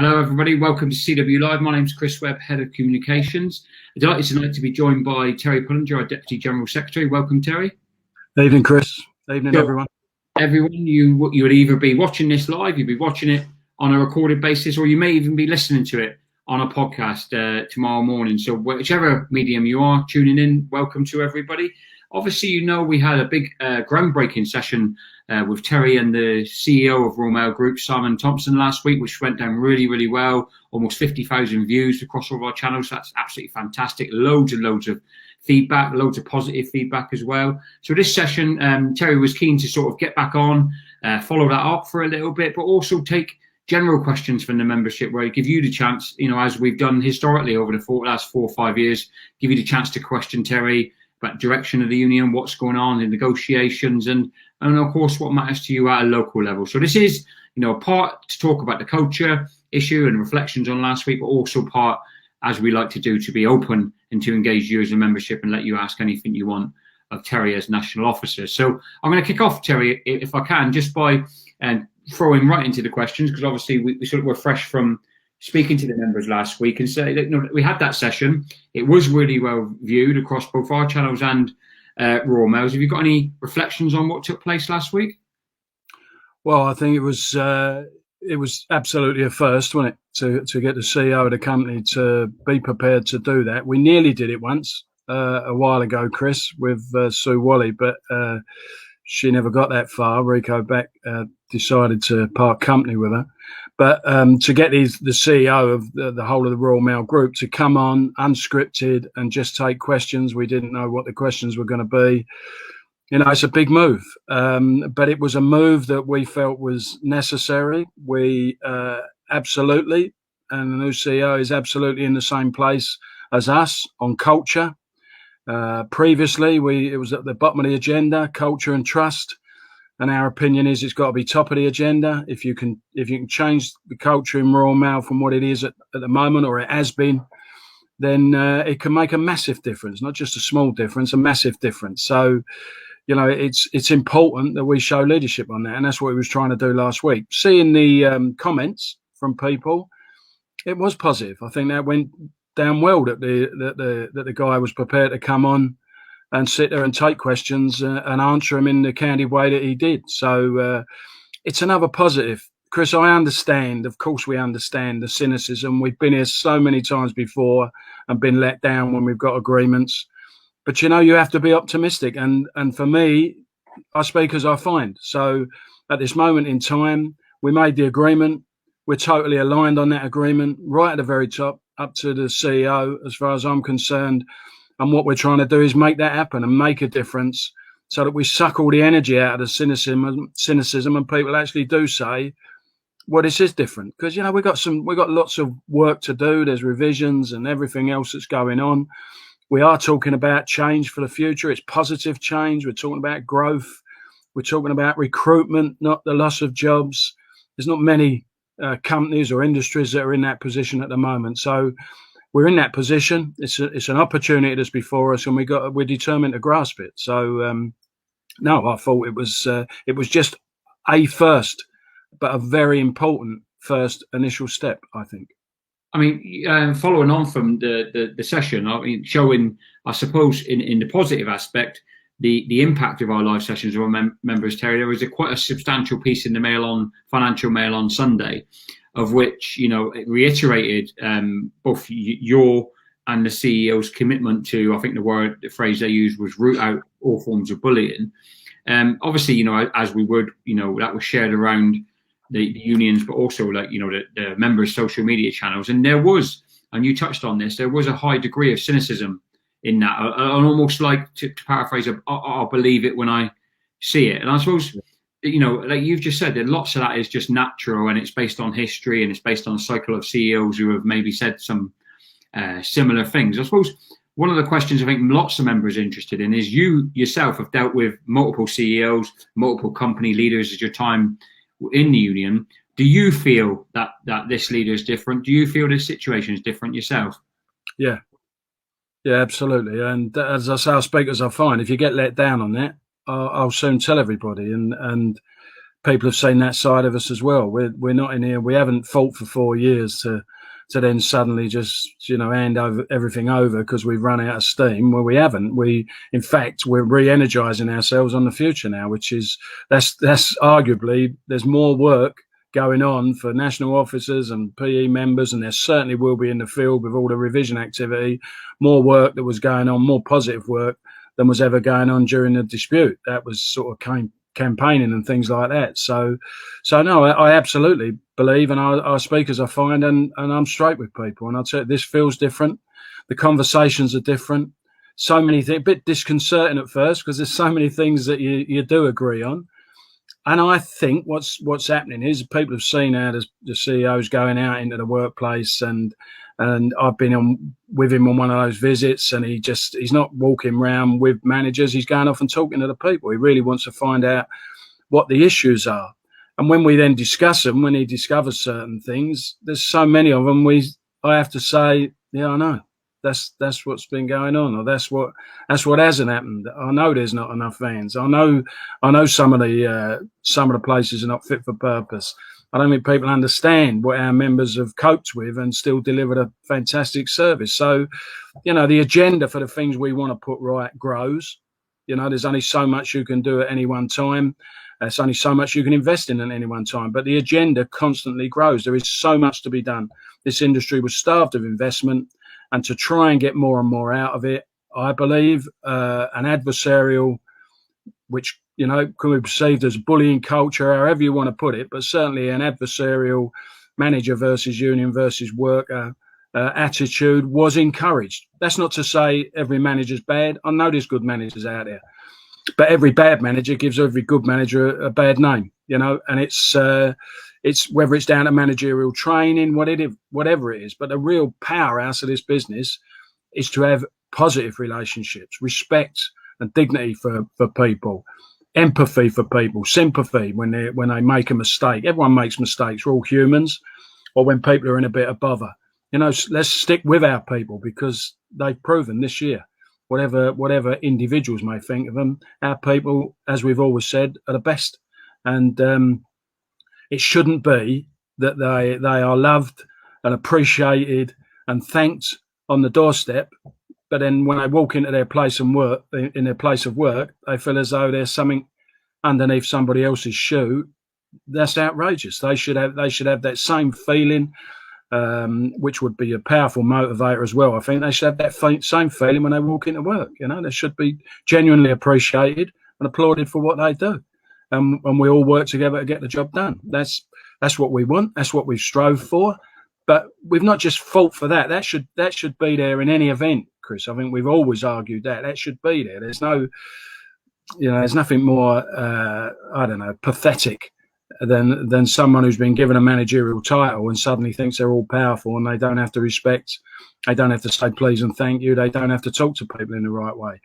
Hello, everybody. Welcome to CW Live. My name's Chris Webb, Head of Communications. I'm delighted tonight to be joined by Terry Pullinger, our Deputy General Secretary. Welcome, Terry. Evening, Chris. Evening, everyone. Everyone, you would either be watching this live, you'd be watching it on a recorded basis, or you may even be listening to it on a podcast tomorrow morning. So whichever medium you are tuning in, welcome to everybody. Obviously, we had a big groundbreaking session with Terry and the CEO of Royal Mail Group, Simon Thompson, last week, which went down really, really well. Almost 50,000 views across all of our channels. That's absolutely fantastic. Loads and loads of feedback, loads of positive feedback as well. So this session, Terry was keen to sort of get back on, follow that up for a little bit, but also take general questions from the membership, where I give you the chance, as we've done historically over the last 4 or 5 years, give you the chance to question Terry about direction of the union, what's going on in negotiations, and of course what matters to you at a local level. So this is, a part to talk about the culture issue and reflections on last week, but also part, as we like to do, to be open and to engage you as a membership and let you ask anything you want of Terry as national officer. So I'm going to kick off, Terry, if I can, just by throwing right into the questions, because obviously we sort of were fresh from speaking to the members last week, and say that we had that session. It was really well viewed across both our channels and Royal Mail's. Have you got any reflections on what took place last week? Well, I think it was absolutely a first, wasn't it, to get the CEO of the company to be prepared to do that. We nearly did it once a while ago, Chris, with Sue Wally, but she never got that far. Rico Beck decided to part company with her. But to get the CEO of the whole of the Royal Mail Group to come on unscripted and just take questions, we didn't know what the questions were going to be. It's a big move, but it was a move that we felt was necessary. We absolutely, and the new CEO is absolutely in the same place as us on culture. Previously, it was at the bottom of the agenda, culture and trust. And our opinion is it's got to be top of the agenda. If you can change the culture in Royal Mail from what it is at the moment, or it has been, then it can make a massive difference, not just a small difference, a massive difference. So, it's important that we show leadership on that. And that's what we was trying to do last week. Seeing the comments from people, it was positive. I think that went down well, that the guy was prepared to come on and sit there and take questions and answer them in the candid way that he did. So it's another positive. Chris, I understand, of course we understand the cynicism. We've been here so many times before and been let down when we've got agreements. But, you have to be optimistic. And for me, I speak as I find. So at this moment in time, we made the agreement. We're totally aligned on that agreement, right at the very top, up to the CEO, as far as I'm concerned. And what we're trying to do is make that happen and make a difference, so that we suck all the energy out of the cynicism, and people actually do say, well, this is different. Because, we've got lots of work to do. There's revisions and everything else that's going on. We are talking about change for the future. It's positive change. We're talking about growth. We're talking about recruitment, not the loss of jobs. There's not many companies or industries that are in that position at the moment. So we're in that position. It's an opportunity that's before us, and we're determined to grasp it. So no, I thought it was just a first, but a very important first initial step, I think. I mean, following on from the session, showing, I suppose, in the positive aspect, the impact of our live sessions with our members, Terry. There was quite a substantial piece in the Financial Mail on Sunday, of which, it reiterated both your and the CEO's commitment to, I think the phrase they used was, root out all forms of bullying. Obviously, as we would, that was shared around the unions, but also the members' social media channels. And there was, and you touched on this, there was a high degree of cynicism in that, and almost like, to paraphrase, I'll believe it when I see it. And I suppose, like you've just said, that lots of that is just natural, and it's based on history, and it's based on a cycle of CEOs who have maybe said some similar things. I suppose one of the questions I think lots of members are interested in is, you yourself have dealt with multiple CEOs, multiple company leaders as your time in the union. Do you feel that this leader is different? Do you feel this situation is different yourself? Yeah, absolutely. And as I say, I'll speak as I find. If you get let down on that, I'll soon tell everybody. And people have seen that side of us as well. We're not in here. We haven't fought for 4 years to then suddenly just, hand over everything over because we've run out of steam. Well, we haven't. In fact, we're re-energizing ourselves on the future now, that's arguably, there's more work going on for national officers and PE members, and there certainly will be in the field with all the revision activity, more work that was going on, more positive work than was ever going on during the dispute. That was sort of campaigning and things like that. So no, I absolutely believe, and I speak as I find, and I'm straight with people. And I'll tell you, this feels different. The conversations are different. So many things, a bit disconcerting at first because there's so many things that you do agree on. And I think what's happening is people have seen how the CEO's going out into the workplace, and I've been with him on one of those visits, and he's not walking around with managers. He's going off and talking to the people. He really wants to find out what the issues are. And when we then discuss them, when he discovers certain things, there's so many of them. I have to say, yeah, I know. That's what's been going on, or that's what hasn't happened. I know there's not enough vans. I know some of the places are not fit for purpose. I don't think people understand what our members have coped with and still delivered a fantastic service. So, the agenda for the things we want to put right grows. There's only so much you can do at any one time. There's only so much you can invest in at any one time. But the agenda constantly grows. There is so much to be done. This industry was starved of investment. And to try and get more and more out of it, I believe an adversarial, which, can be perceived as bullying culture, however you want to put it, but certainly an adversarial manager versus union versus worker attitude was encouraged. That's not to say every manager's bad. I know there's good managers out there, but every bad manager gives every good manager a bad name, and it's whether it's down to managerial training, whatever it is. But the real powerhouse of this business is to have positive relationships, respect and dignity for people, empathy for people, sympathy when they make a mistake. Everyone makes mistakes. We're all humans. Or when people are in a bit of bother. Let's stick with our people because they've proven this year, whatever individuals may think of them, our people, as we've always said, are the best. And it shouldn't be that they are loved and appreciated and thanked on the doorstep, but then when they walk into their place of work, they feel as though there's something underneath somebody else's shoe. That's outrageous. They should have that same feeling, which would be a powerful motivator as well. I think they should have that same feeling when they walk into work. They should be genuinely appreciated and applauded for what they do. And we all work together to get the job done. That's what we want. That's what we've strove for. But we've not just fought for that. That should be there in any event, Chris. I think we've always argued that should be there. There's there's nothing more, pathetic than someone who's been given a managerial title and suddenly thinks they're all powerful and they don't have to respect, they don't have to say please and thank you, they don't have to talk to people in the right way.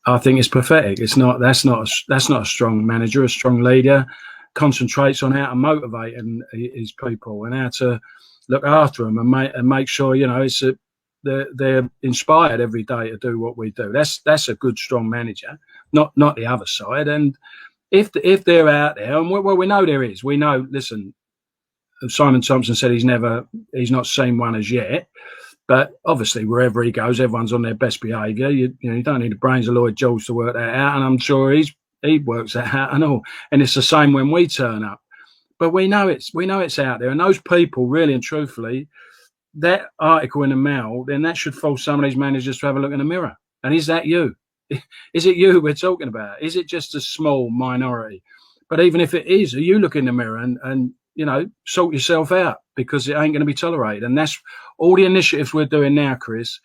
I think it's pathetic. That's not a strong manager. A strong leader concentrates on how to motivate his people and how to look after them and make sure they're inspired every day to do what we do. That's a good strong manager, not the other side. And if they're out there, and we know there is, we know. Listen, Simon Thompson said he's not seen one as yet. But obviously, wherever he goes, everyone's on their best behaviour. You don't need the brains of Lloyd George to work that out, and I'm sure he works that out and all. And it's the same when we turn up. But we know it's out there, and those people, really and truthfully, that article in the Mail, then that should force some of these managers to have a look in the mirror. And is that you? Is it you we're talking about? Is it just a small minority? But even if it is, you look in the mirror and sort yourself out, because it ain't going to be tolerated. And that's all the initiatives we're doing now, Chris,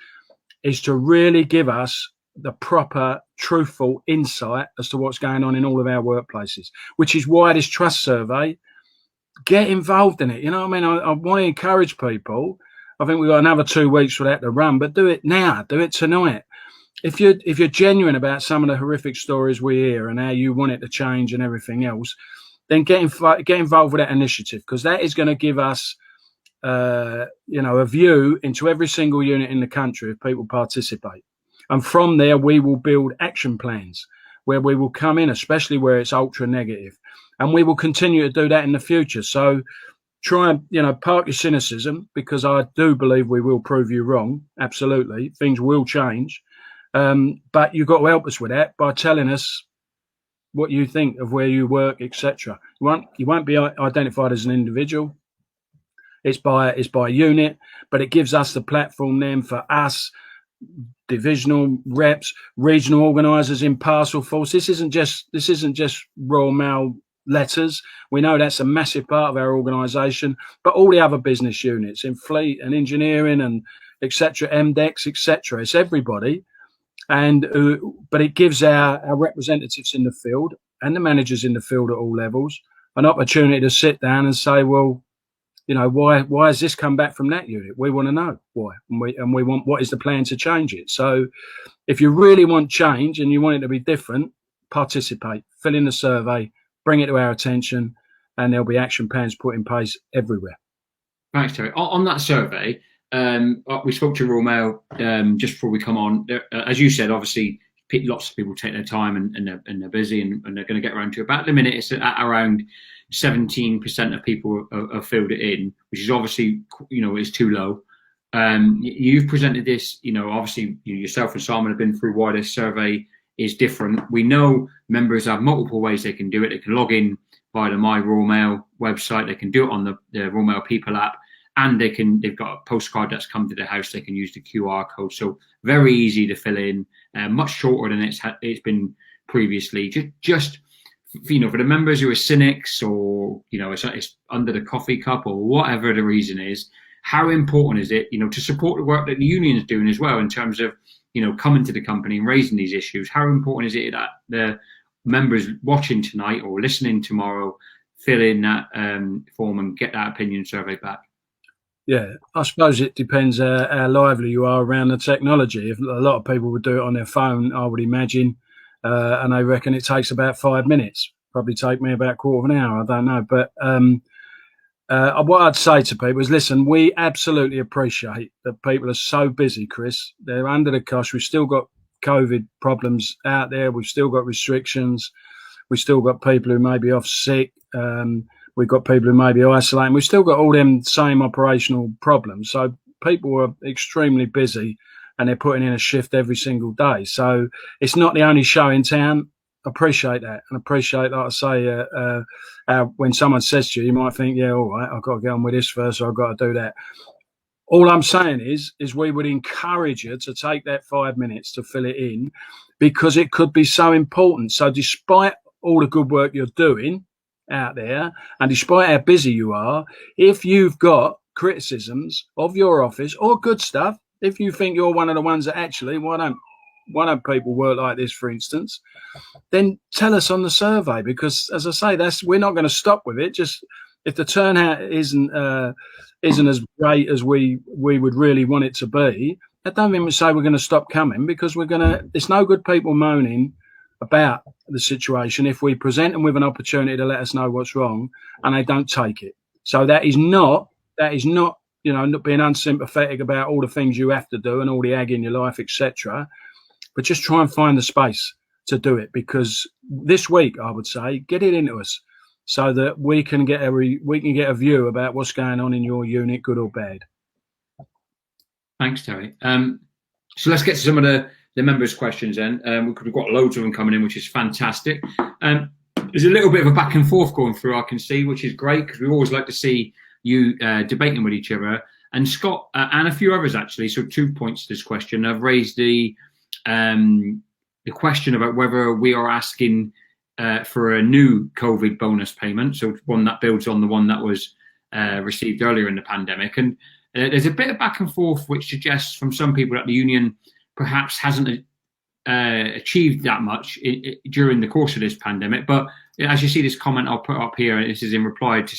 is to really give us the proper, truthful insight as to what's going on in all of our workplaces, which is why this trust survey, get involved in it. I want to encourage people. I think we've got another 2 weeks for that to run, but do it now. Do it tonight. If you're genuine about some of the horrific stories we hear and how you want it to change and everything else, then get involved with that initiative, because that is going to give us, a view into every single unit in the country if people participate. And from there, we will build action plans. where we will come in, especially where it's ultra negative. And we will continue to do that in the future. So try and, park your cynicism, because I do believe we will prove you wrong. Absolutely. Things will change. But you've got to help us with that by telling us what you think of where you work, etc. You won't be identified as an individual. It's by unit, but it gives us the platform then for us, divisional reps, regional organisers in Parcel Force. This isn't just Royal Mail letters. We know that's a massive part of our organisation, but all the other business units in fleet and engineering and etc., MDEX, etc. It's everybody, but it gives our representatives in the field and the managers in the field at all levels an opportunity to sit down and say, well, why has this come back from that unit? We want to know why, and we want, what is the plan to change it? So if you really want change and you want it to be different, participate, fill in the survey, bring it to our attention, and there'll be action plans put in place everywhere. Thanks, Terry. On that survey, we spoke to Royal Mail just before we come on. As you said, obviously, lots of people take their time and they're busy and they're going to get around to it. About the minute, it's at around 17% of people have filled it in, which is obviously, is too low. You've presented this, obviously yourself and Simon have been through why this survey is different. We know members have multiple ways they can do it. They can log in via the My Royal Mail website. They can do it on the Royal Mail People app, and they've got a postcard that's come to their house. They can use the QR code. So very easy to fill in, much shorter than it's been previously. Just for the members who are cynics, or it's under the coffee cup, or whatever the reason is, how important is it to support the work that the union is doing as well in terms of coming to the company and raising these issues? How important is it that the members watching tonight or listening tomorrow fill in that form and get that opinion survey back? Yeah, I suppose it depends how lively you are around the technology. If a lot of people would do it on their phone, I would imagine, and I reckon it takes about 5 minutes. Probably take me about a quarter of an hour. I don't know. But what I'd say to people is, listen, we absolutely appreciate that people are so busy, Chris. They're under the cosh. We've still got COVID problems out there. We've still got restrictions. We've still got people who may be off sick. We've got people who may be isolating. We've still got all them same operational problems. So people are extremely busy and they're putting in a shift every single day. So it's not the only show in town. Appreciate that, and appreciate, like I say, when someone says to you, you might think, yeah, all right, I've got to get on with this first, or I've got to do that. All I'm saying is we would encourage you to take that 5 minutes to fill it in, because it could be so important. So despite all the good work you're doing out there, and despite how busy you are, if you've got criticisms of your office or good stuff, if you think you're one of the ones that actually, why don't people work like this, for instance, then tell us on the survey, because as I say, we're not going to stop with it. Just if the turnout isn't as great as we would really want it to be, I don't mean to say we're going to stop coming, because it's no good people moaning about the situation if we present them with an opportunity to let us know what's wrong and they don't take it. So that is not not being unsympathetic about all the things you have to do and all the ag in your life, etc. But just try and find the space to do it, because this week, I would say, get it into us so that we can get a view about what's going on in your unit, good or bad. Thanks, Terry. So let's get to some of the members' questions then. We've got loads of them coming in, which is fantastic. There's a little bit of a back and forth going through, I can see, which is great, because we always like to see you debating with each other. And Scott and a few others, actually, so 2 points to this question, have raised the question about whether we are asking for a new COVID bonus payment, so one that builds on the one that was received earlier in the pandemic. And there's a bit of back and forth which suggests from some people that the union perhaps hasn't achieved that much during the course of this pandemic. But as you see this comment I'll put up here, and this is in reply to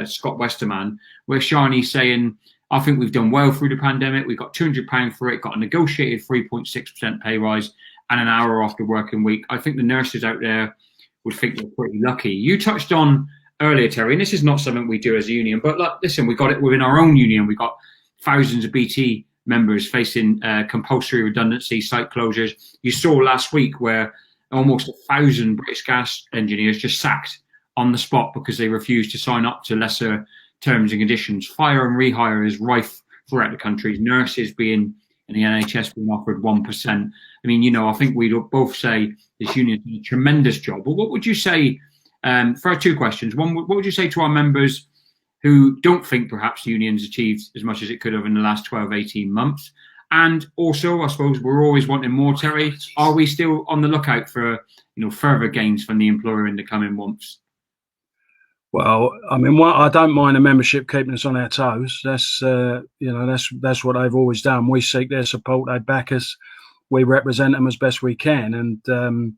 Scott Westerman, where Shani's saying, I think we've done well through the pandemic. We got £200 for it, got a negotiated 3.6% pay rise and an hour off the working week. I think the nurses out there would think they're pretty lucky. You touched on earlier, Terry, and this is not something we do as a union, but listen, we got it within our own union. We got thousands of BT members facing compulsory redundancy, site closures. You saw last week where almost 1,000 British Gas engineers just sacked on the spot because they refused to sign up to lesser terms and conditions. Fire and rehire is rife throughout the country. Nurses being in the NHS being offered 1%. I mean, I think we'd both say this union did a tremendous job. But what would you say, for our two questions, one, what would you say to our members who don't think perhaps the union's achieved as much as it could have in the last 12, 18 months? And also, I suppose we're always wanting more, Terry. Are we still on the lookout for, further gains from the employer in the coming months? Well, I mean, I don't mind a membership keeping us on our toes. That's that's what they've always done. We seek their support. They back us. We represent them as best we can, and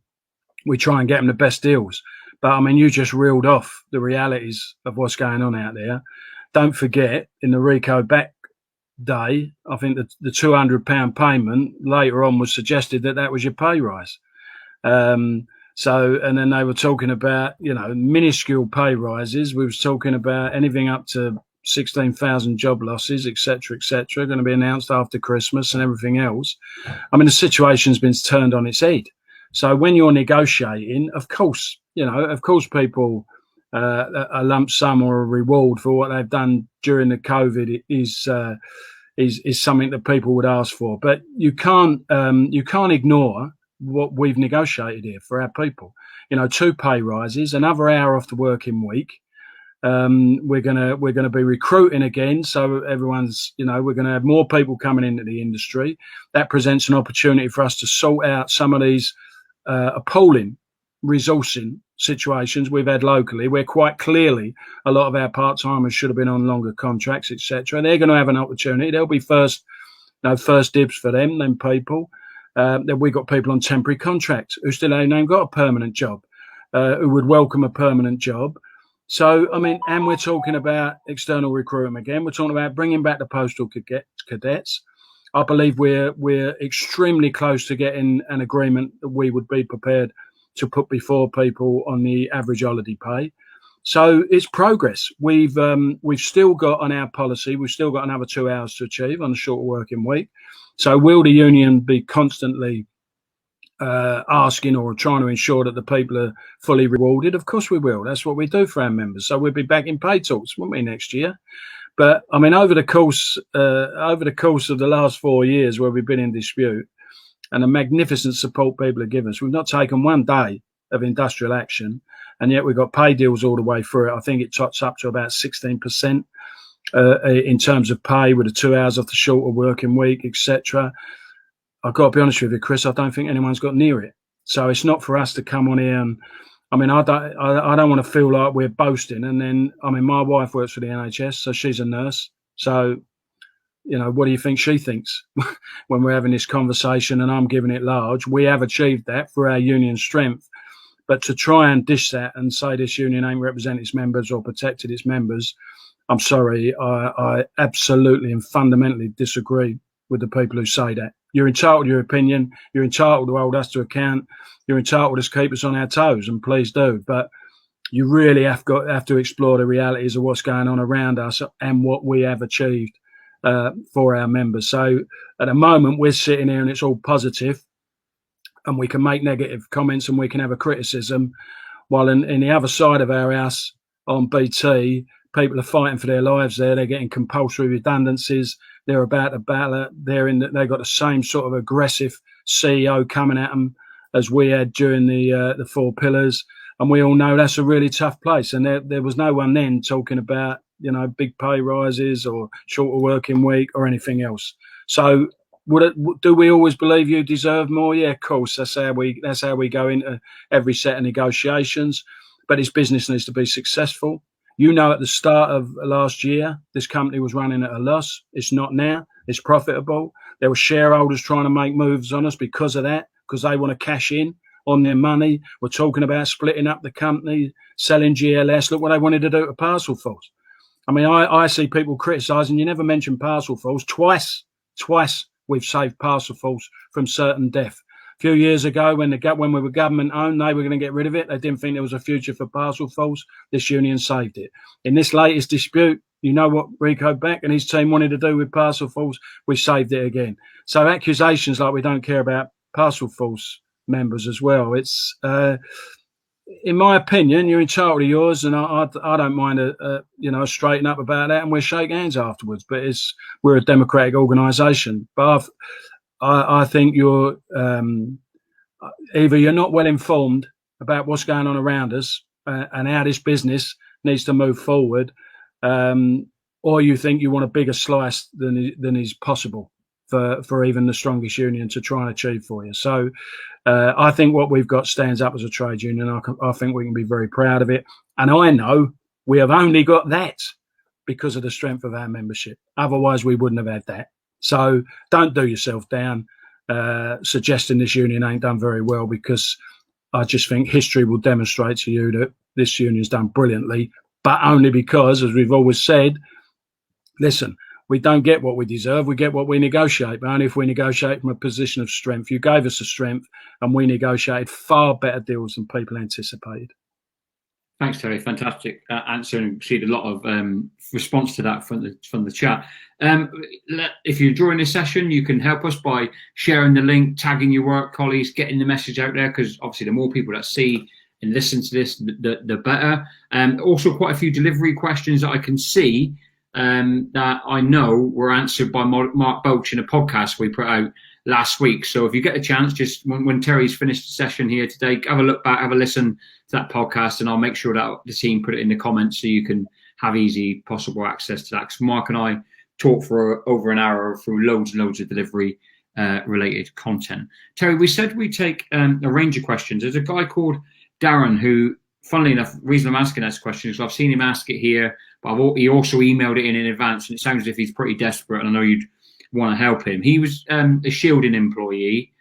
we try and get them the best deals. But I mean, you just reeled off the realities of what's going on out there. Don't forget, in the Rico back day, I think that the £200 payment later on was suggested that was your pay rise. And then they were talking about, minuscule pay rises. We was talking about anything up to 16,000 job losses, etc., going to be announced after Christmas and everything else. I mean, the situation's been turned on its head. So when you're negotiating, of course people, a lump sum or a reward for what they've done during the COVID is something that people would ask for. But you can't ignore what we've negotiated here for our people. 2 pay rises, another hour off the working week. We're gonna be recruiting again, so everyone's we're gonna have more people coming into the industry. That presents an opportunity for us to sort out some of these appalling resourcing situations we've had locally, where quite clearly a lot of our part-timers should have been on longer contracts, etc. They're going to have an opportunity. There'll be first dibs for them people. Then we got people on temporary contracts who still ain't got a permanent job, who would welcome a permanent job. So, I mean, and we're talking about external recruitment again. We're talking about bringing back the postal cadets. I believe we're extremely close to getting an agreement that we would be prepared to put before people on the average holiday pay. So it's progress. We've still got on our policy, we've still got another 2 hours to achieve on a shorter working week. So will the union be constantly asking or trying to ensure that the people are fully rewarded? Of course we will. That's what we do for our members. So we'll be back in pay talks, won't we, next year? But I mean, over the course of the last 4 years where we've been in dispute, and the magnificent support people have given us, we've not taken one day of industrial action, and yet we've got pay deals all the way through it. I think it tots up to about 16% in terms of pay, with the 2 hours off the shorter working week, etc. I've got to be honest with you, Chris, I don't think anyone's got near it. So it's not for us to come on here and, I mean, I don't want to feel like we're boasting. And then, I mean, my wife works for the NHS, so she's a nurse. So, what do you think she thinks when we're having this conversation and I'm giving it large? We have achieved that through our union strength. But to try and dish that and say this union ain't represented its members or protected its members, I'm sorry, I absolutely and fundamentally disagree with the people who say that. You're entitled to your opinion. You're entitled to hold us to account. You're entitled to keep us on our toes, and please do. But you really have to explore the realities of what's going on around us and what we have achieved for our members. So at the moment, we're sitting here and it's all positive, and we can make negative comments and we can have a criticism, while in the other side of our house on BT, people are fighting for their lives there. They're getting compulsory redundancies. They're about to battle. They've got the same sort of aggressive CEO coming at them as we had during the 4 pillars. And we all know that's a really tough place. And there was no one then talking about, big pay rises or shorter working week or anything else. So do we always believe you deserve more? Yeah, of course. That's how we go into every set of negotiations. But this business needs to be successful. At the start of last year, this company was running at a loss. It's not now. It's profitable. There were shareholders trying to make moves on us because of that, because they want to cash in on their money. We're talking about splitting up the company, selling GLS. Look what they wanted to do to Parcelforce. I mean, I see people criticising, you never mention Parcelforce. Twice we've saved Parcelforce from certain death. A few years ago, when we were government owned, they were going to get rid of it. They didn't think there was a future for Parcelforce. This union saved it. In this latest dispute, what Rico Beck and his team wanted to do with Parcelforce, we saved it again. So accusations like we don't care about Parcelforce, members as well. It's, in my opinion, you're entitled to yours, and I don't mind a straighten up about that, and we'll shake hands afterwards. But we're a democratic organisation. But I think you're either you're not well informed about what's going on around us and how this business needs to move forward, or you think you want a bigger slice than is possible for even the strongest union to try and achieve for you. So I think what we've got stands up as a trade union. I think we can be very proud of it. And I know we have only got that because of the strength of our membership. Otherwise, we wouldn't have had that. So don't do yourself down suggesting this union ain't done very well, because I just think history will demonstrate to you that this union's done brilliantly, but only because, as we've always said, listen, we don't get what we deserve. We get what we negotiate, but only if we negotiate from a position of strength. You gave us the strength, and we negotiated far better deals than people anticipated. Thanks, Terry. Fantastic answer, and received a lot of response to that from the chat. If you're enjoying this session, you can help us by sharing the link, tagging your work colleagues, getting the message out there, because obviously the more people that see and listen to this, the better. Also, quite a few delivery questions that I can see that I know were answered by Mark Boach in a podcast we put out last week. So if you get a chance, just when Terry's finished the session here today, have a look back, have a listen to that podcast, and I'll make sure that the team put it in the comments so you can have easy possible access to that. Because Mark and I talked for over an hour through loads and loads of delivery related content. Terry, we said we'd take a range of questions. There's a guy called Darren who, funnily enough, the reason I'm asking this question is I've seen him ask it here, but he also emailed it in advance, and it sounds as if he's pretty desperate, and I know you'd want to help him. He was a shielding employee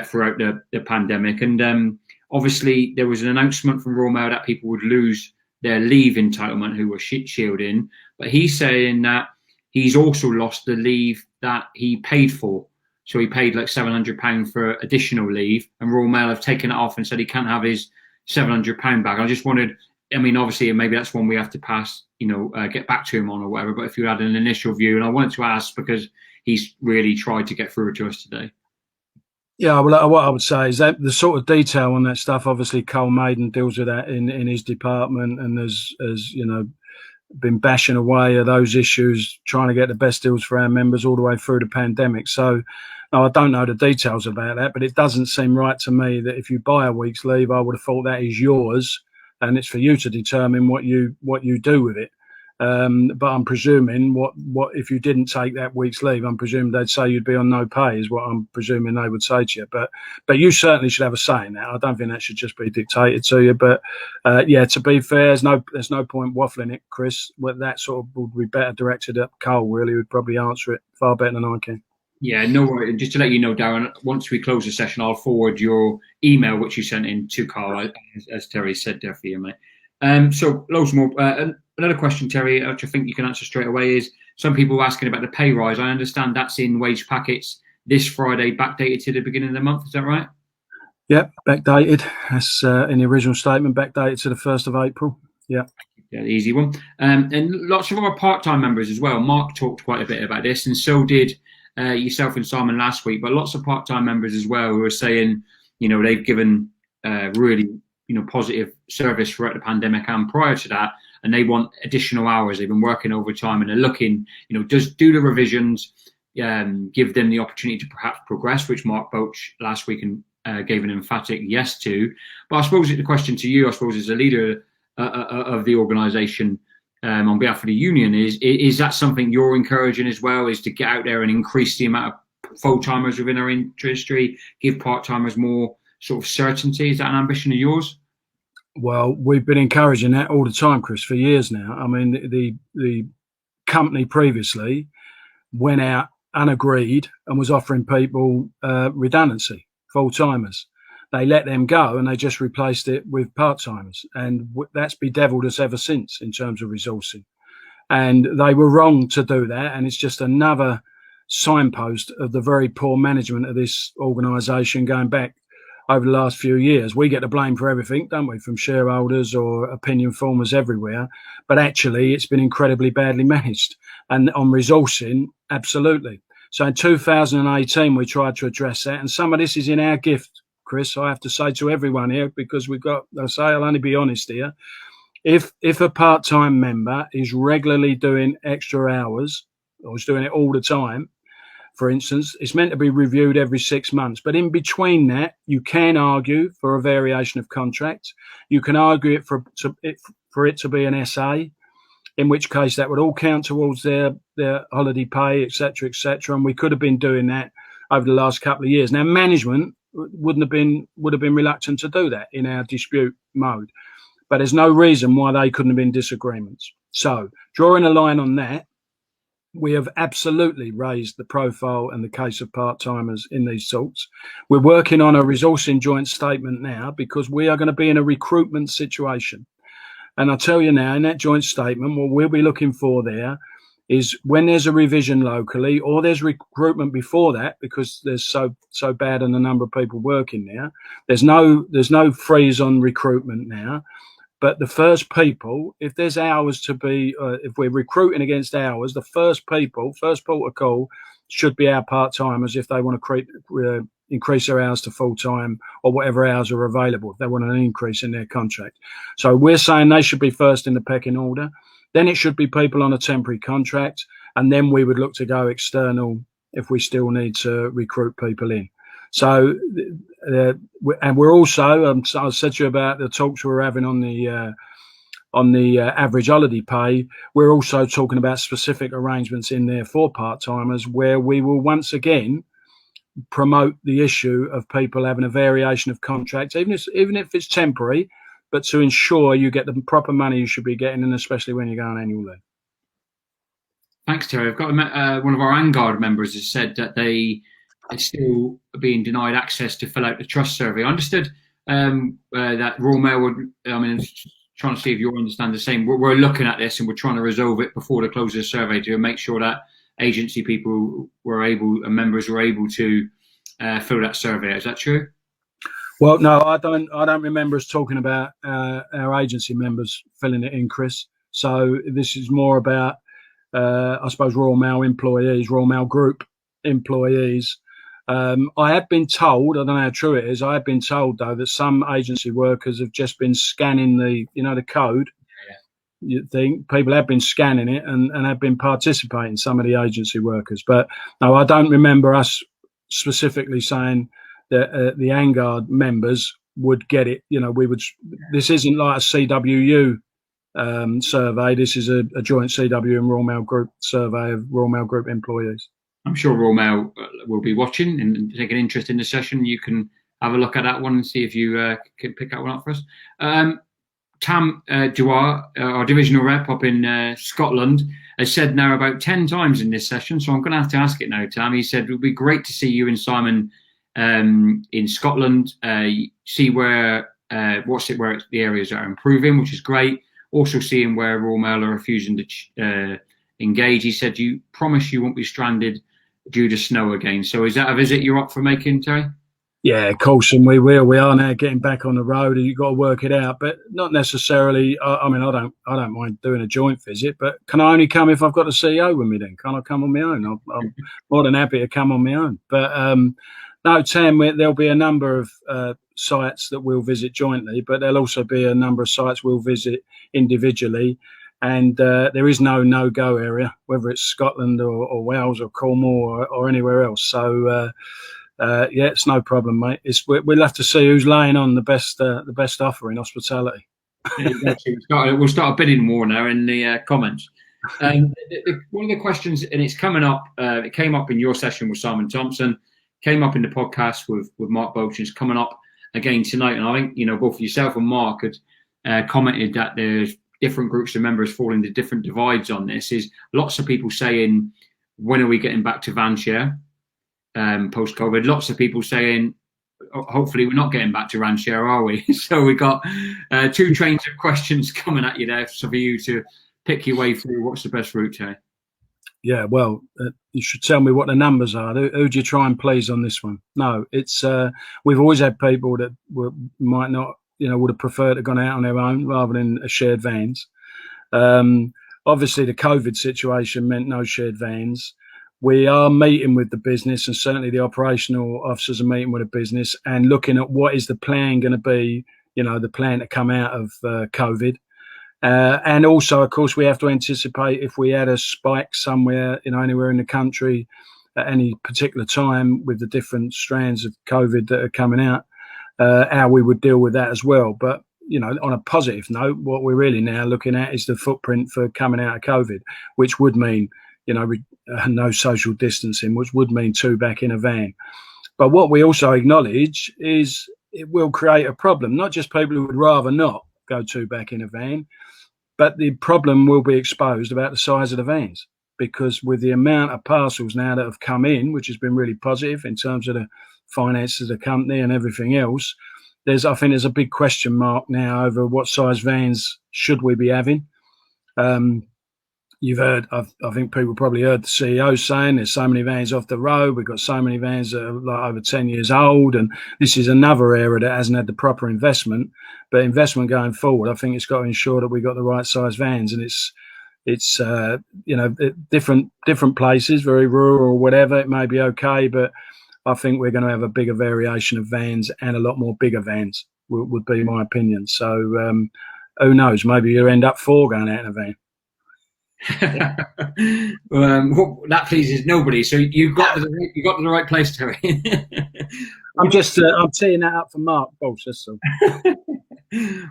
throughout the pandemic, and obviously there was an announcement from Royal Mail that people would lose their leave entitlement who were shielding, but he's saying that he's also lost the leave that he paid for. So he paid like £700 for additional leave, and Royal Mail have taken it off and said he can't have his £700 back. I just wondered, I mean, obviously maybe that's one we have to pass, get back to him on or whatever, but if you had an initial view, and I wanted to ask because he's really tried to get through to us today. Yeah, well, what I would say is that the sort of detail on that stuff, obviously Cole Maiden deals with that in his department, and has been bashing away at those issues, trying to get the best deals for our members all the way through the pandemic. So I don't know the details about that, but it doesn't seem right to me that if you buy a week's leave, I would have thought that is yours, and it's for you to determine what you do with it. But I'm presuming what if you didn't take that week's leave, I'm presuming they'd say you'd be on no pay, is what I'm presuming they would say to you. But you certainly should have a say in that. I don't think that should just be dictated to you. But to be fair, there's no point waffling it, Chris. That sort of would be better directed at Cole. Really, would probably answer it far better than I can. Yeah, no worries. Just to let you know, Darren, once we close the session, I'll forward your email, which you sent in to Carl, as Terry said there for you, mate. So loads more. Another question, Terry, which I think you can answer straight away, is some people are asking about the pay rise. I understand that's in wage packets this Friday, backdated to the beginning of the month. Is that right? Yep, backdated. That's in the original statement, backdated to the 1st of April. Yeah. Yeah, the easy one. And lots of our part-time members as well. Mark talked quite a bit about this, and so did yourself and Simon last week. But lots of part-time members as well who are saying, they've given really, positive service throughout the pandemic and prior to that, and they want additional hours. They've been working overtime, and they're looking, just do the revisions, give them the opportunity to perhaps progress, which Mark Boach last week gave an emphatic yes to. But I suppose the question to you, as a leader of the organisation, on behalf of the union, is that something you're encouraging as well, is to get out there and increase the amount of full-timers within our industry, give part-timers more sort of certainty? Is that an ambition of yours? Well, we've been encouraging that all the time, Chris, for years now. I mean, the company previously went out unagreed and was offering people redundancy, full-timers. They let them go and they just replaced it with part-timers. And that's bedeviled us ever since in terms of resourcing. And they were wrong to do that. And it's just another signpost of the very poor management of this organisation going back over the last few years. We get the blame for everything, don't we, from shareholders or opinion formers everywhere. But actually, it's been incredibly badly managed. And on resourcing, absolutely. So in 2018, we tried to address that. And some of this is in our gift, Chris, I have to say to everyone here, because I'll only be honest here. If a part-time member is regularly doing extra hours or is doing it all the time, for instance, it's meant to be reviewed every 6 months. But in between that, you can argue for a variation of contract. You can argue for it to be an SA, in which case that would all count towards their holiday pay, etc., etc. And we could have been doing that over the last couple of years. Now, management would have been reluctant to do that in our dispute mode, but there's no reason why they couldn't have been disagreements. So, drawing a line on that, we have absolutely raised the profile and the case of part-timers in these talks. We're working on a resourcing joint statement now because we are going to be in a recruitment situation. And I'll tell you now, in that joint statement, what we'll be looking for there is when there's a revision locally or there's recruitment before that, because there's so bad in the number of people working there, there's no freeze on recruitment now. But the first people, if there's hours to be, if we're recruiting against hours, the first port of call should be our part-timers if they want to increase their hours to full-time or whatever hours are available, if they want an increase in their contract. So we're saying they should be first in the pecking order. Then it should be people on a temporary contract. And then we would look to go external if we still need to recruit people in. So, and we're also, I said to you about the talks we're having on the average holiday pay. We're also talking about specific arrangements in there for part-timers where we will once again promote the issue of people having a variation of contracts, even if it's temporary, but to ensure you get the proper money you should be getting, and especially when you go on annual leave. Thanks, Terry. I've got one of our Angard members has said that they are still being denied access to fill out the trust survey. I understood that Royal Mail would, trying to see if you understand the same. We're looking at this and we're trying to resolve it before the close of the survey to make sure that agency people and members were able to fill that survey. Is that true? Well, no, I don't remember us talking about our agency members filling it in, Chris. So this is more about, I suppose, Royal Mail employees, Royal Mail Group employees. I have been told, I don't know how true it is, I have been told, though, that some agency workers have just been scanning the code. Yeah. You think people have been scanning it and have been participating, some of the agency workers. But no, I don't remember us specifically saying that the Angard members would get it. This isn't like a CWU survey. This is a joint CW and Royal Mail Group survey of Royal Mail Group employees. I'm sure Royal Mail will be watching and take an interest in the session. You can have a look at that one and see if you can pick that one up for us. Tam Dewar, our divisional rep up in Scotland, has said now about 10 times in this session, so I'm going to have to ask it now, Tam. He said it would be great to see you and Simon in Scotland, see where the areas are improving, which is great. Also seeing where Royal Mail are refusing to engage. He said, you promise you won't be stranded due to snow again. So is that a visit you're up for making, Terry? Yeah, of course, and we will. We are now getting back on the road, and you've got to work it out, but not necessarily. I don't mind doing a joint visit, but can I only come if I've got a CEO with me? Then can't I come on my own? I'm more than happy to come on my own. But no, Tam, there'll be a number of sites that we'll visit jointly, but there'll also be a number of sites we'll visit individually. And there is no-go area, whether it's Scotland or Wales or Cornwall or anywhere else. So, it's no problem, mate. We'll have to see who's laying on the best offer in hospitality. We'll start a bidding war now in the comments. One of the questions, and it's coming up, it came up in your session with Simon Thompson, came up in the podcast with Mark Boach, it's coming up again tonight. And I think, both yourself and Mark had commented that there's different groups of members fall into different divides on this. Is lots of people saying, when are we getting back to van share post-COVID? Lots of people saying, hopefully we're not getting back to van share, are we? So we got two trains of questions coming at you there, so for you to pick your way through what's the best route, Terry. Yeah, well, you should tell me what the numbers are. Who do you try and please on this one? No, it's we've always had people that might not, would have preferred to have gone out on their own rather than shared vans. Obviously, the COVID situation meant no shared vans. we are meeting with the business, and certainly the operational officers are meeting with the business and looking at what is the plan going to be, the plan to come out of COVID. And also, of course, we have to anticipate if we had a spike somewhere, anywhere in the country at any particular time with the different strands of COVID that are coming out, how we would deal with that as well. But, on a positive note, what we're really now looking at is the footprint for coming out of COVID, which would mean, no social distancing, which would mean 2 back in a van. But what we also acknowledge is it will create a problem, not just people who would rather not go 2 back in a van, but the problem will be exposed about the size of the vans, because with the amount of parcels now that have come in, which has been really positive in terms of the finances of the company and everything else, I think there's a big question mark now over what size vans should we be having. You've heard, I think people probably heard the CEO saying there's so many vans off the road. We've got so many vans that are like over 10 years old. And this is another area that hasn't had the proper investment. But investment going forward, I think it's got to ensure that we've got the right size vans. And it's different places, very rural or whatever, it may be okay. But I think we're going to have a bigger variation of vans and a lot more bigger vans, would be my opinion. So who knows? Maybe you'll end up 4 going out in a van. That pleases nobody. So you got to the right place, Terry. I'm teeing that up for Mark Boss. So.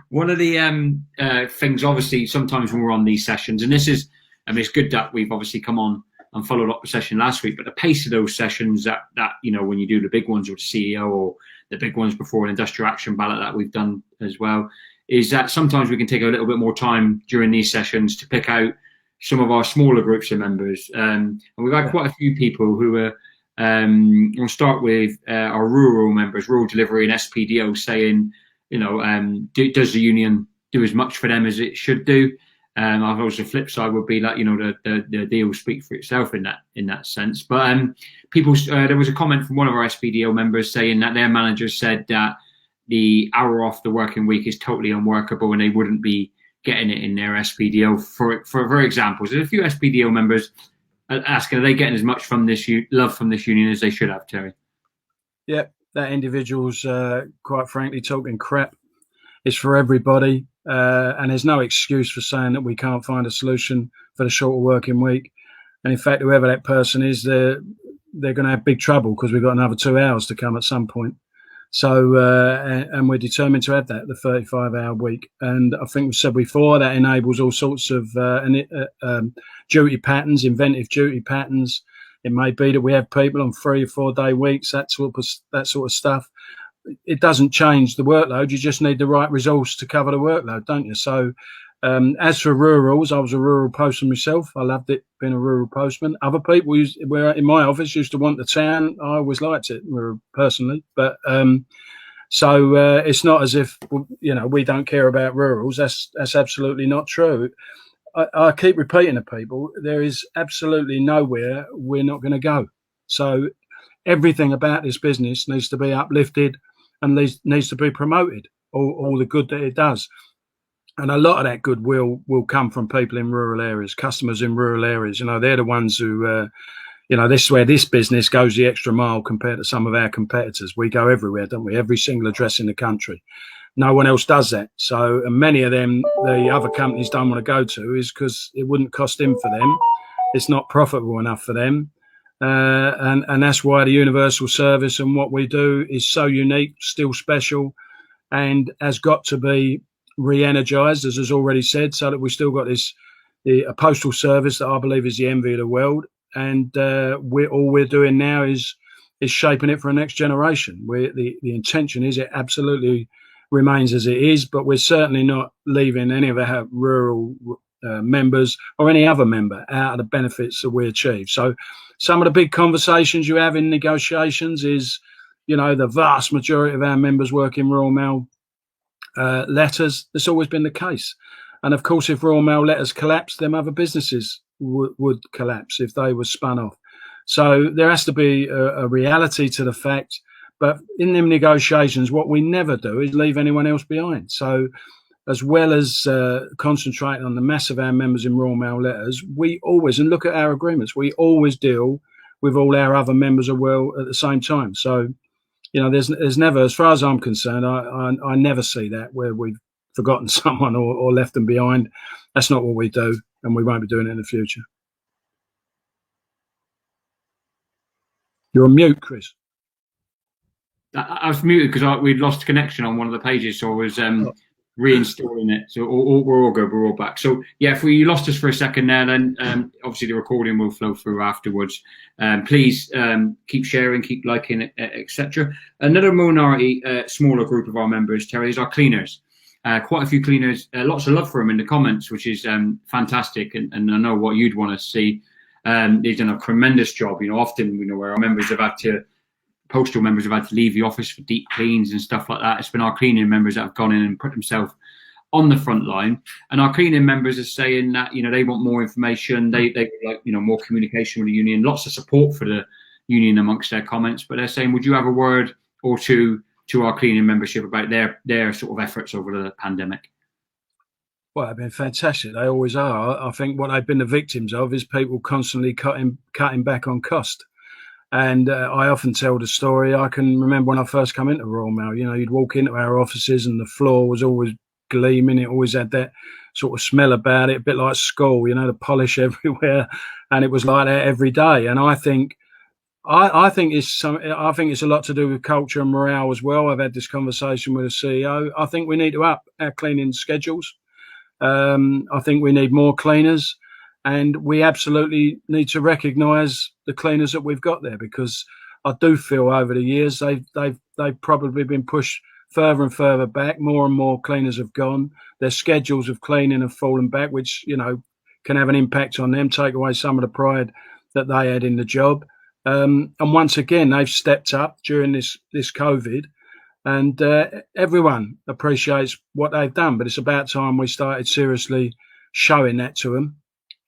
One of the things, obviously, sometimes when we're on these sessions, and this is, it's good that we've obviously come on and followed up the session last week, but the pace of those sessions that when you do the big ones with the CEO or the big ones before an industrial action ballot that we've done as well, is that sometimes we can take a little bit more time during these sessions to pick out some of our smaller groups of members. And we've had quite a few people who are, we'll start with our rural members, Rural Delivery and SPDO, saying, does the union do as much for them as it should do? I suppose the flip side would be that, the deal speak for itself in that sense. But people, there was a comment from one of our SPDO members saying that their manager said that the hour off the working week is totally unworkable and they wouldn't be getting it in their SPDO. For examples, there's a few SPDO members asking, are they getting as much from this love from this union as they should have, Terry? Yep, that individual's quite frankly talking crap. It's for everybody, and there's no excuse for saying that we can't find a solution for the shorter working week. And in fact, whoever that person is, they're going to have big trouble because we've got another 2 hours to come at some point. So, and we're determined to have that, the 35-hour week. And I think we said before that enables all sorts of duty patterns, inventive duty patterns. It may be that we have people on 3 or 4 day weeks, that sort of stuff. It doesn't change the workload. You just need the right resource to cover the workload, don't you? So, as for rurals, I was a rural postman myself. I loved it being a rural postman. Other people were in my office used to want the town. I always liked it personally, but so it's not as if we don't care about rurals. That's absolutely not true. I keep repeating to people, there is absolutely nowhere we're not going to go. So everything about this business needs to be uplifted and needs to be promoted. All the good that it does. And a lot of that good will come from people in rural areas, customers in rural areas. They're the ones who, this is where this business goes the extra mile compared to some of our competitors. We go everywhere, don't we? Every single address in the country. No one else does that. So, and many of them, the other companies don't want to go to is because it wouldn't cost in for them. It's not profitable enough for them. And that's why the universal service and what we do is so unique, still special, and has got to be re-energized, as is already said, so that we still got a postal service that I believe is the envy of the world. And all we're doing now is shaping it for a next generation. The intention is it absolutely remains as it is, but we're certainly not leaving any of our rural members or any other member out of the benefits that we achieve. So some of the big conversations you have in negotiations is, the vast majority of our members work in Royal Mail letters. That's always been the case. And of course, if Royal Mail letters collapse, then other businesses would collapse if they were spun off. So there has to be a reality to the fact. But in them negotiations, what we never do is leave anyone else behind. So as well as concentrating on the mass of our members in Royal Mail letters, we always, and look at our agreements, we always deal with all our other members as well at the same time. So, you know, there's never, as far as I'm concerned, I never see that where we've forgotten someone or left them behind. That's not what we do, and we won't be doing it in the future. You're on mute, Chris. I was muted because we'd lost connection on one of the pages, so I was reinstalling it. So we're all good, we're all back. So yeah, if you lost us for a second there, then obviously the recording will flow through afterwards. Please keep sharing, keep liking, etc. Another minority, smaller group of our members, Terry, is our cleaners. Quite a few cleaners, lots of love for them in the comments, which is fantastic, and I know what you'd want to see. They've done a tremendous job. You know, often, you know, where our members have had to, postal members have had to leave the office for deep cleans and stuff like that. It's been our cleaning members that have gone in and put themselves on the front line. And our cleaning members are saying that, you know, they want more information. They would like, you know, more communication with the union, lots of support for the union amongst their comments. But they're saying, would you have a word or two to our cleaning membership about their sort of efforts over the pandemic? Well, they've been fantastic. They always are. I think what they've been the victims of is people constantly cutting back on cost. And I often tell the story. I can remember when I first come into Royal Mail, you know, you'd walk into our offices and the floor was always gleaming. It always had that sort of smell about it, a bit like school, you know, the polish everywhere. And it was like that every day. And I think it's a lot to do with culture and morale as well. I've had this conversation with the CEO. I think we need to up our cleaning schedules. I think we need more cleaners. And we absolutely need to recognise the cleaners that we've got there, because I do feel over the years they've probably been pushed further and further back. More and more cleaners have gone. Their schedules of cleaning have fallen back, which, you know, can have an impact on them, take away some of the pride that they had in the job. And once again, they've stepped up during this COVID, and everyone appreciates what they've done. But it's about time we started seriously showing that to them.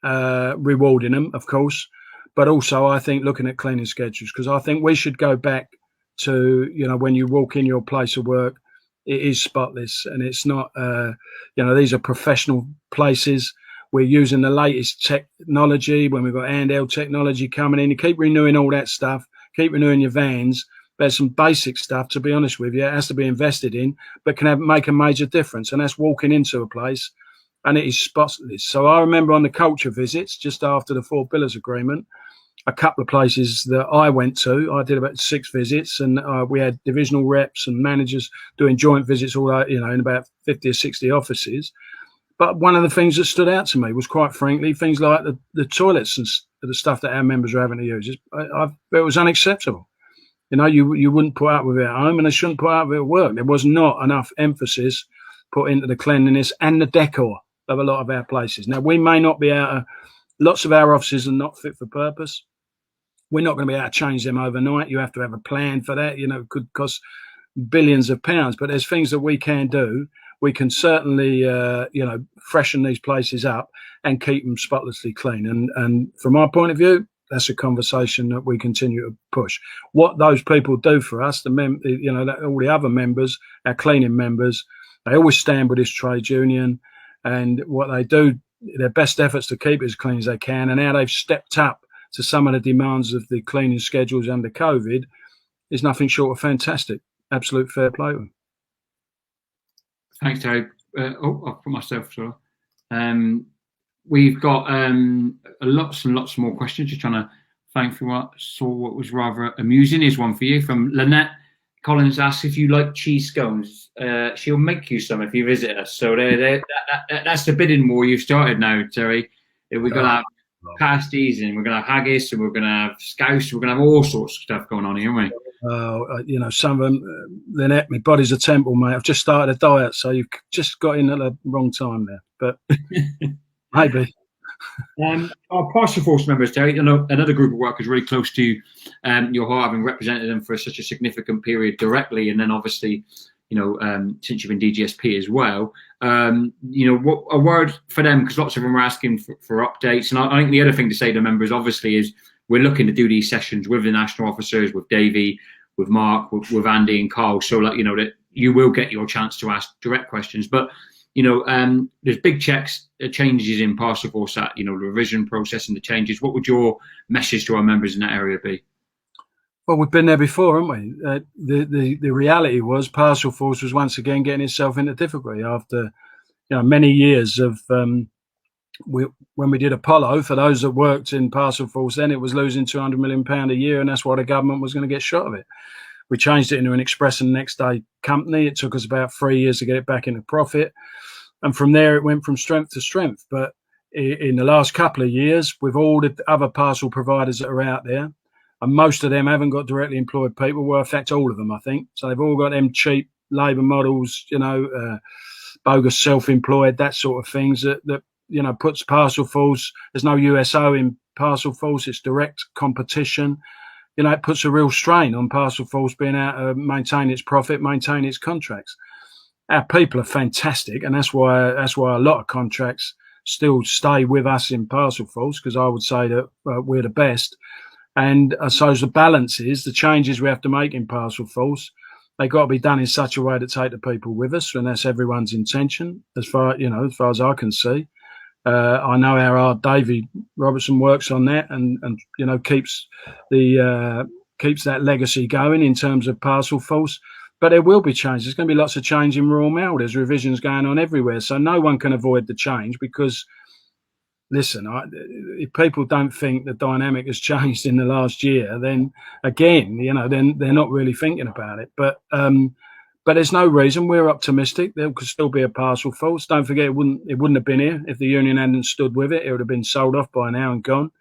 Rewarding them, of course, but also I think looking at cleaning schedules, because I think we should go back to, you know, when you walk in your place of work, it is spotless, and it's not, you know, these are professional places. We're using the latest technology when we've got handheld technology coming in. You keep renewing all that stuff, keep renewing your vans. There's some basic stuff, to be honest with you, it has to be invested in, but can make a major difference, and that's walking into a place and it is spotless. So I remember on the culture visits, just after the 4 Pillars Agreement, a couple of places that I went to, I did about 6 visits, and we had divisional reps and managers doing joint visits all out, you know, in about 50 or 60 offices. But one of the things that stood out to me was, quite frankly, things like the toilets and the stuff that our members are having to use. It was unacceptable. You know, you wouldn't put up with it at home, and they shouldn't put up with it at work. There was not enough emphasis put into the cleanliness and the decor of a lot of our places. Now, we may not be able to, lots of our offices are not fit for purpose. We're not going to be able to change them overnight. You have to have a plan for that. You know, it could cost billions of pounds, but there's things that we can do. We can certainly, you know, freshen these places up and keep them spotlessly clean. And from my point of view, that's a conversation that we continue to push. What those people do for us, you know, all the other members, our cleaning members, they always stand with this trade union. And what they do, their best efforts to keep it as clean as they can, and how they've stepped up to some of the demands of the cleaning schedules under COVID is nothing short of fantastic. Absolute fair play to them. Thanks, Terry. I'll put myself through. We've got lots and lots more questions. Just trying to think through what was rather amusing. Here's one for you from Lynette Collins. Asks if you like cheese scones. She'll make you some if you visit us. So that's the bidding war you've started now, Terry. We're going to have pasties, and we're going to have haggis, and we're going to have scouse. We're going to have all sorts of stuff going on here, aren't we? You know, some of them, Lynette, my body's a temple, mate. I've just started a diet, so you've just got in at the wrong time there. But maybe. Our partial force members, Terry, you know, another group of workers really close to your heart, having represented them for such a significant period directly, and then obviously, you know, since you've been DGSP as well. You know, what a word for them, because lots of them are asking for updates. And I think the other thing to say to members, obviously, is we're looking to do these sessions with the national officers, with Davey, with Mark, with Andy and Carl. So, like, you know, that you will get your chance to ask direct questions. But there's big changes in Parcelforce, that, the revision process and the changes. What would your message to our members in that area be? Well, we've been there before, haven't we? The reality was Parcelforce was once again getting itself into difficulty after many years of when we did Apollo. For those that worked in Parcelforce then, it was losing £200 million a year, and that's why the government was going to get shot of it. We changed it into an express and next day company. It took us about 3 years to get it back into profit, and from there it went from strength to strength. But in the last couple of years, with all the other parcel providers that are out there, and most of them haven't got directly employed people, well, in fact, all of them, I think. So they've all got them cheap labour models, bogus self-employed, that sort of things that puts Parcelforce. There's no USO in Parcelforce. It's direct competition. It puts a real strain on Parcelforce being able to maintain its profit, maintain its contracts. Our people are fantastic, and that's why a lot of contracts still stay with us in Parcelforce, because I would say that we're the best. And I suppose the balance is the changes we have to make in Parcelforce. They've got to be done in such a way to take the people with us, and that's everyone's intention, as far as I can see. I know how hard Davey Robertson works on that, and keeps that legacy going in terms of Parcelforce. But there will be change. There's going to be lots of change in Royal Mail. There's revisions going on everywhere, so no one can avoid the change. Because, listen, if people don't think the dynamic has changed in the last year, then again, then they're not really thinking about it. But there's no reason. We're optimistic. There could still be a Parcelforce. Don't forget, it wouldn't have been here if the union hadn't stood with it. It would have been sold off by now and gone.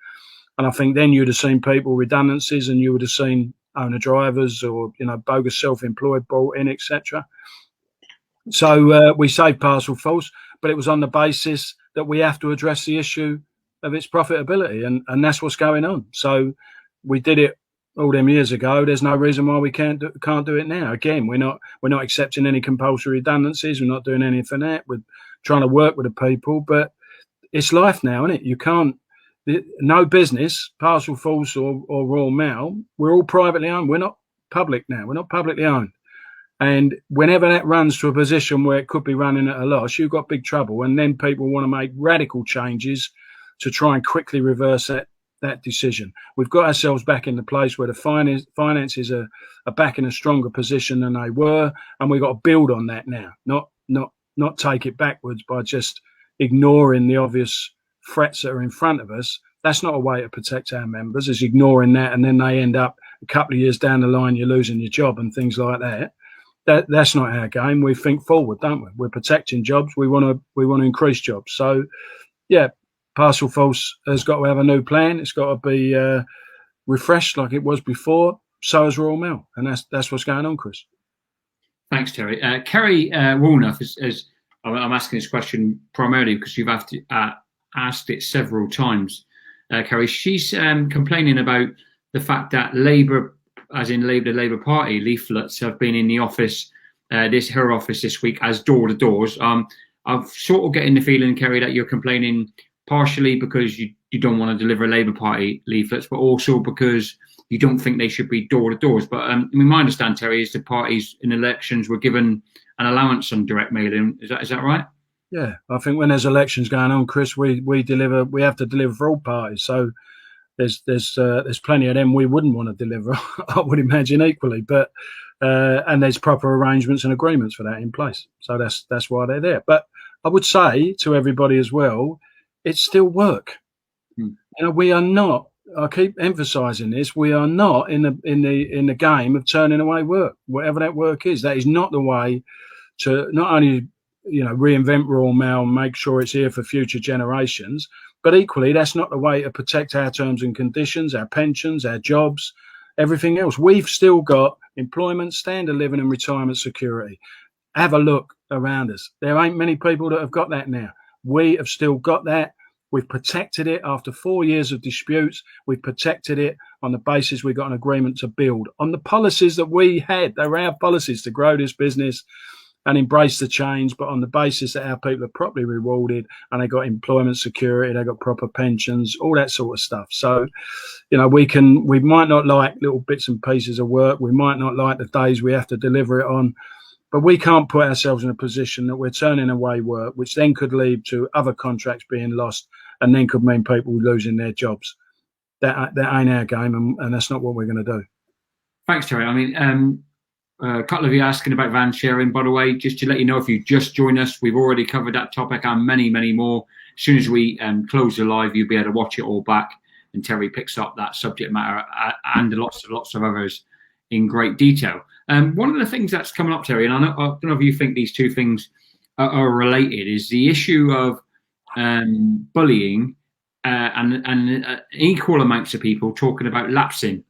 And I think then you'd have seen people redundancies, and you would have seen owner drivers or bogus self-employed brought in, etc. So we saved Parcelforce, but it was on the basis that we have to address the issue of its profitability, and that's what's going on. So we did it all them years ago. There's no reason why we can't do it now. Again, we're not accepting any compulsory redundancies. We're not doing anything that. We're trying to work with the people, but it's life now, isn't it? You can't. No business, Parcelforce or Royal Mail, we're all privately owned. We're not public now. We're not publicly owned. And whenever that runs to a position where it could be running at a loss, you've got big trouble. And then people want to make radical changes to try and quickly reverse that decision. We've got ourselves back in the place where the finances are back in a stronger position than they were, and we've got to build on that now, not take it backwards by just ignoring the obvious threats that are in front of us. That's not a way to protect our members, is ignoring that, and then they end up a couple of years down the line, you're losing your job and things like that. That's not our game. We think forward, don't we? We're protecting jobs. We want to increase jobs. So, yeah, Parcelforce has got to have a new plan. It's got to be refreshed like it was before. So has Royal Mail, and that's what's going on, Chris. Thanks, Terry. Kerry Woolnough, I'm asking this question primarily because you've asked it several times, Kerry. She's complaining about the fact that Labour, as in the Labour Party leaflets, have been in the office, her office this week as door-to-doors. I'm sort of getting the feeling, Kerry, that you're complaining partially because you don't want to deliver Labour Party leaflets, but also because you don't think they should be door-to-doors. But my understanding, Terry, is the parties in elections were given an allowance on direct mailing. Is that right? Yeah, I think when there's elections going on, Chris, we have to deliver for all parties. So there's plenty of them we wouldn't want to deliver, I would imagine, equally. But and there's proper arrangements and agreements for that in place. So that's why they're there. But I would say to everybody as well, it's still work. We are not. I keep emphasising this. We are not in the game of turning away work, whatever that work is. That is not the way to not only reinvent Royal Mail and make sure it's here for future generations, but equally that's not the way to protect our terms and conditions, our pensions, our jobs, everything else. We've still got employment, standard living and retirement security. Have a look around us. There ain't many people that have got that now. We have still got that. We've protected it after 4 years of disputes. We've protected it on the basis we got an agreement to build on the policies that we had. They were our policies to grow this business and embrace the change, but on the basis that our people are properly rewarded and they got employment security, they got proper pensions, all that sort of stuff. So, we might not like little bits and pieces of work. We might not like the days we have to deliver it on, But we can't put ourselves in a position that we're turning away work, which then could lead to other contracts being lost, and then could mean people losing their jobs. That ain't our game, and that's not what we're going to do. Thanks, Terry. I mean, a couple of you asking about van sharing, by the way, just to let you know, if you just joined us, we've already covered that topic and many, many more. As soon as we close the live, you'll be able to watch it all back, and Terry picks up that subject matter and lots of others in great detail. One of the things that's coming up, Terry, and I don't know if you think these two things are related, is the issue of bullying and equal amounts of people talking about lapsing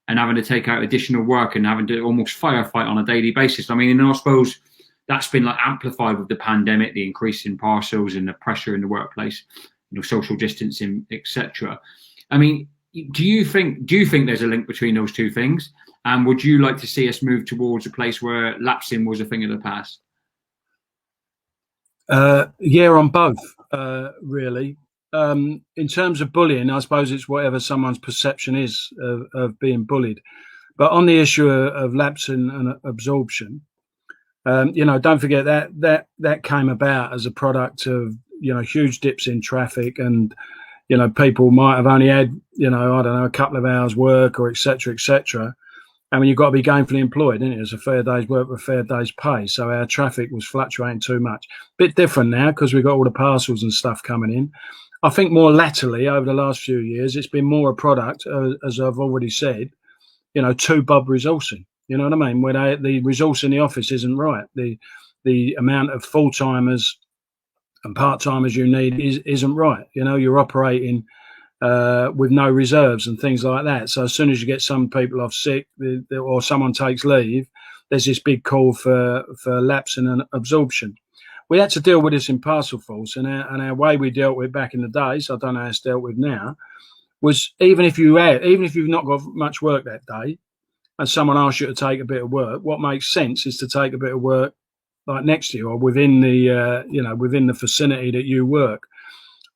and having to take out additional work and having to almost firefight on a daily basis. I mean, and I suppose that's been like amplified with the pandemic, the increase in parcels and the pressure in the workplace, social distancing, etc. I mean, do you think there's a link between those two things? And would you like to see us move towards a place where lapsing was a thing of the past? Yeah, on both, really. In terms of bullying, I suppose it's whatever someone's perception is of being bullied. But on the issue of lapsing and absorption, don't forget that came about as a product of, huge dips in traffic, and, people might have only had, a couple of hours work or et cetera. I mean, you've got to be gainfully employed, isn't it? It's a fair day's work with a fair day's pay. So our traffic was fluctuating too much. Bit different now because we've got all the parcels and stuff coming in. I think more latterly, over the last few years, it's been more a product, as I've already said, to Bob resourcing. You know what I mean? Where the resource in the office isn't right. The amount of full-timers and part-timers you need isn't right. You're operating with no reserves and things like that. So as soon as you get some people off sick or someone takes leave, there's this big call for lapsing and absorption. We had to deal with this in Parcelforce, and our way we dealt with it back in the days, I don't know how it's dealt with now, was even if you've not got much work that day and someone asks you to take a bit of work, what makes sense is to take a bit of work like next to you or within the vicinity that you work.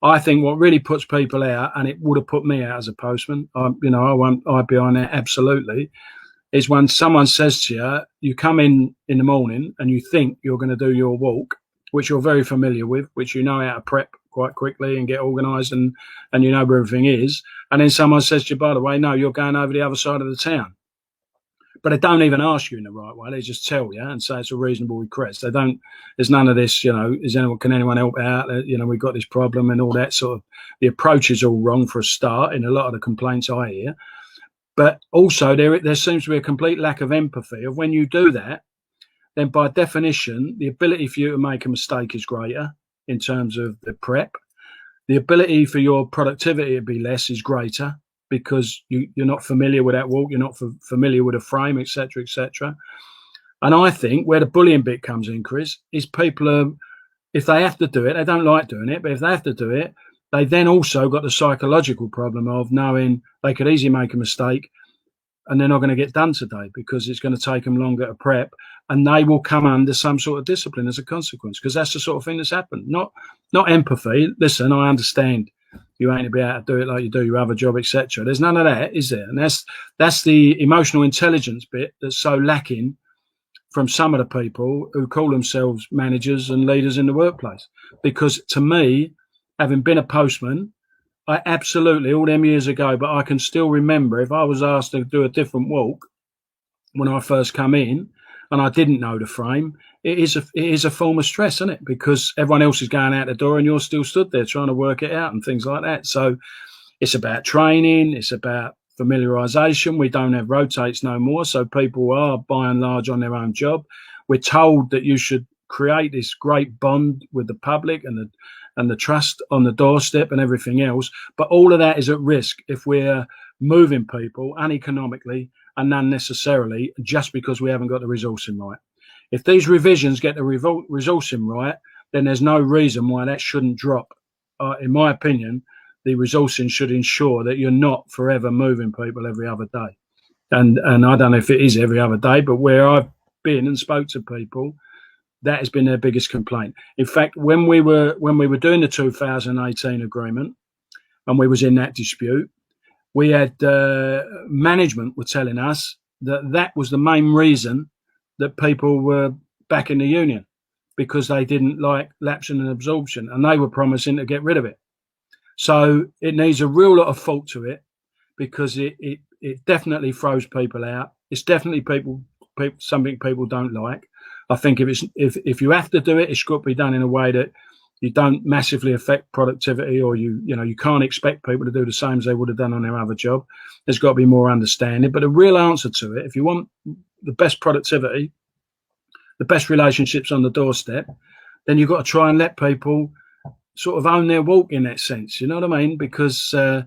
I think what really puts people out, and it would have put me out as a postman, I'd be on that absolutely, is when someone says to you, you come in the morning and you think you're going to do your walk, which you're very familiar with, which you know how to prep quite quickly and get organised and you know where everything is. And then someone says to you, by the way, no, you're going over the other side of the town. But they don't even ask you in the right way. They just tell you and say it's a reasonable request. There's none of this, can anyone help out? We've got this problem and all that sort of, the approach is all wrong for a start in a lot of the complaints I hear. But also there seems to be a complete lack of empathy of when you do that, then by definition, the ability for you to make a mistake is greater in terms of the prep. The ability for your productivity to be less is greater because you're not familiar with that walk, you're not familiar with a frame, et cetera. And I think where the bullying bit comes in, Chris, is people are, if they have to do it, they don't like doing it, but if they have to do it, they then also got the psychological problem of knowing they could easily make a mistake and they're not going to get done today because it's going to take them longer to prep, and they will come under some sort of discipline as a consequence, because that's the sort of thing that's happened. Not empathy. Listen, I understand you ain't to be able to do it like you do your other job, etc. There's none of that, is there? And that's the emotional intelligence bit that's so lacking from some of the people who call themselves managers and leaders in the workplace. Because to me, having been a postman, I absolutely, all them years ago, but I can still remember if I was asked to do a different walk when I first come in and I didn't know the frame, it is a form of stress, isn't it? Because everyone else is going out the door and you're still stood there trying to work it out and things like that. So it's about training, it's about familiarisation. We don't have rotates no more, so people are by and large on their own job. We're told that you should create this great bond with the public and the trust on the doorstep and everything else. But all of that is at risk if we're moving people uneconomically and unnecessarily just because we haven't got the resourcing right. If these revisions get the resourcing right, then there's no reason why that shouldn't drop. In my opinion, the resourcing should ensure that you're not forever moving people every other day. And I don't know if it is every other day, but where I've been and spoke to people, that has been their biggest complaint. In fact, when we were doing the 2018 agreement and we was in that dispute, we had management were telling us that was the main reason that people were back in the union because they didn't like lapsing and absorption, and they were promising to get rid of it. So it needs a real lot of thought to it, because it definitely throws people out. It's definitely something people don't like. I think if you have to do it, it's got to be done in a way that you don't massively affect productivity, or you can't expect people to do the same as they would have done on their other job. There's got to be more understanding. But the real answer to it, if you want the best productivity, the best relationships on the doorstep, then you've got to try and let people sort of own their walk in that sense. You know what I mean? Because the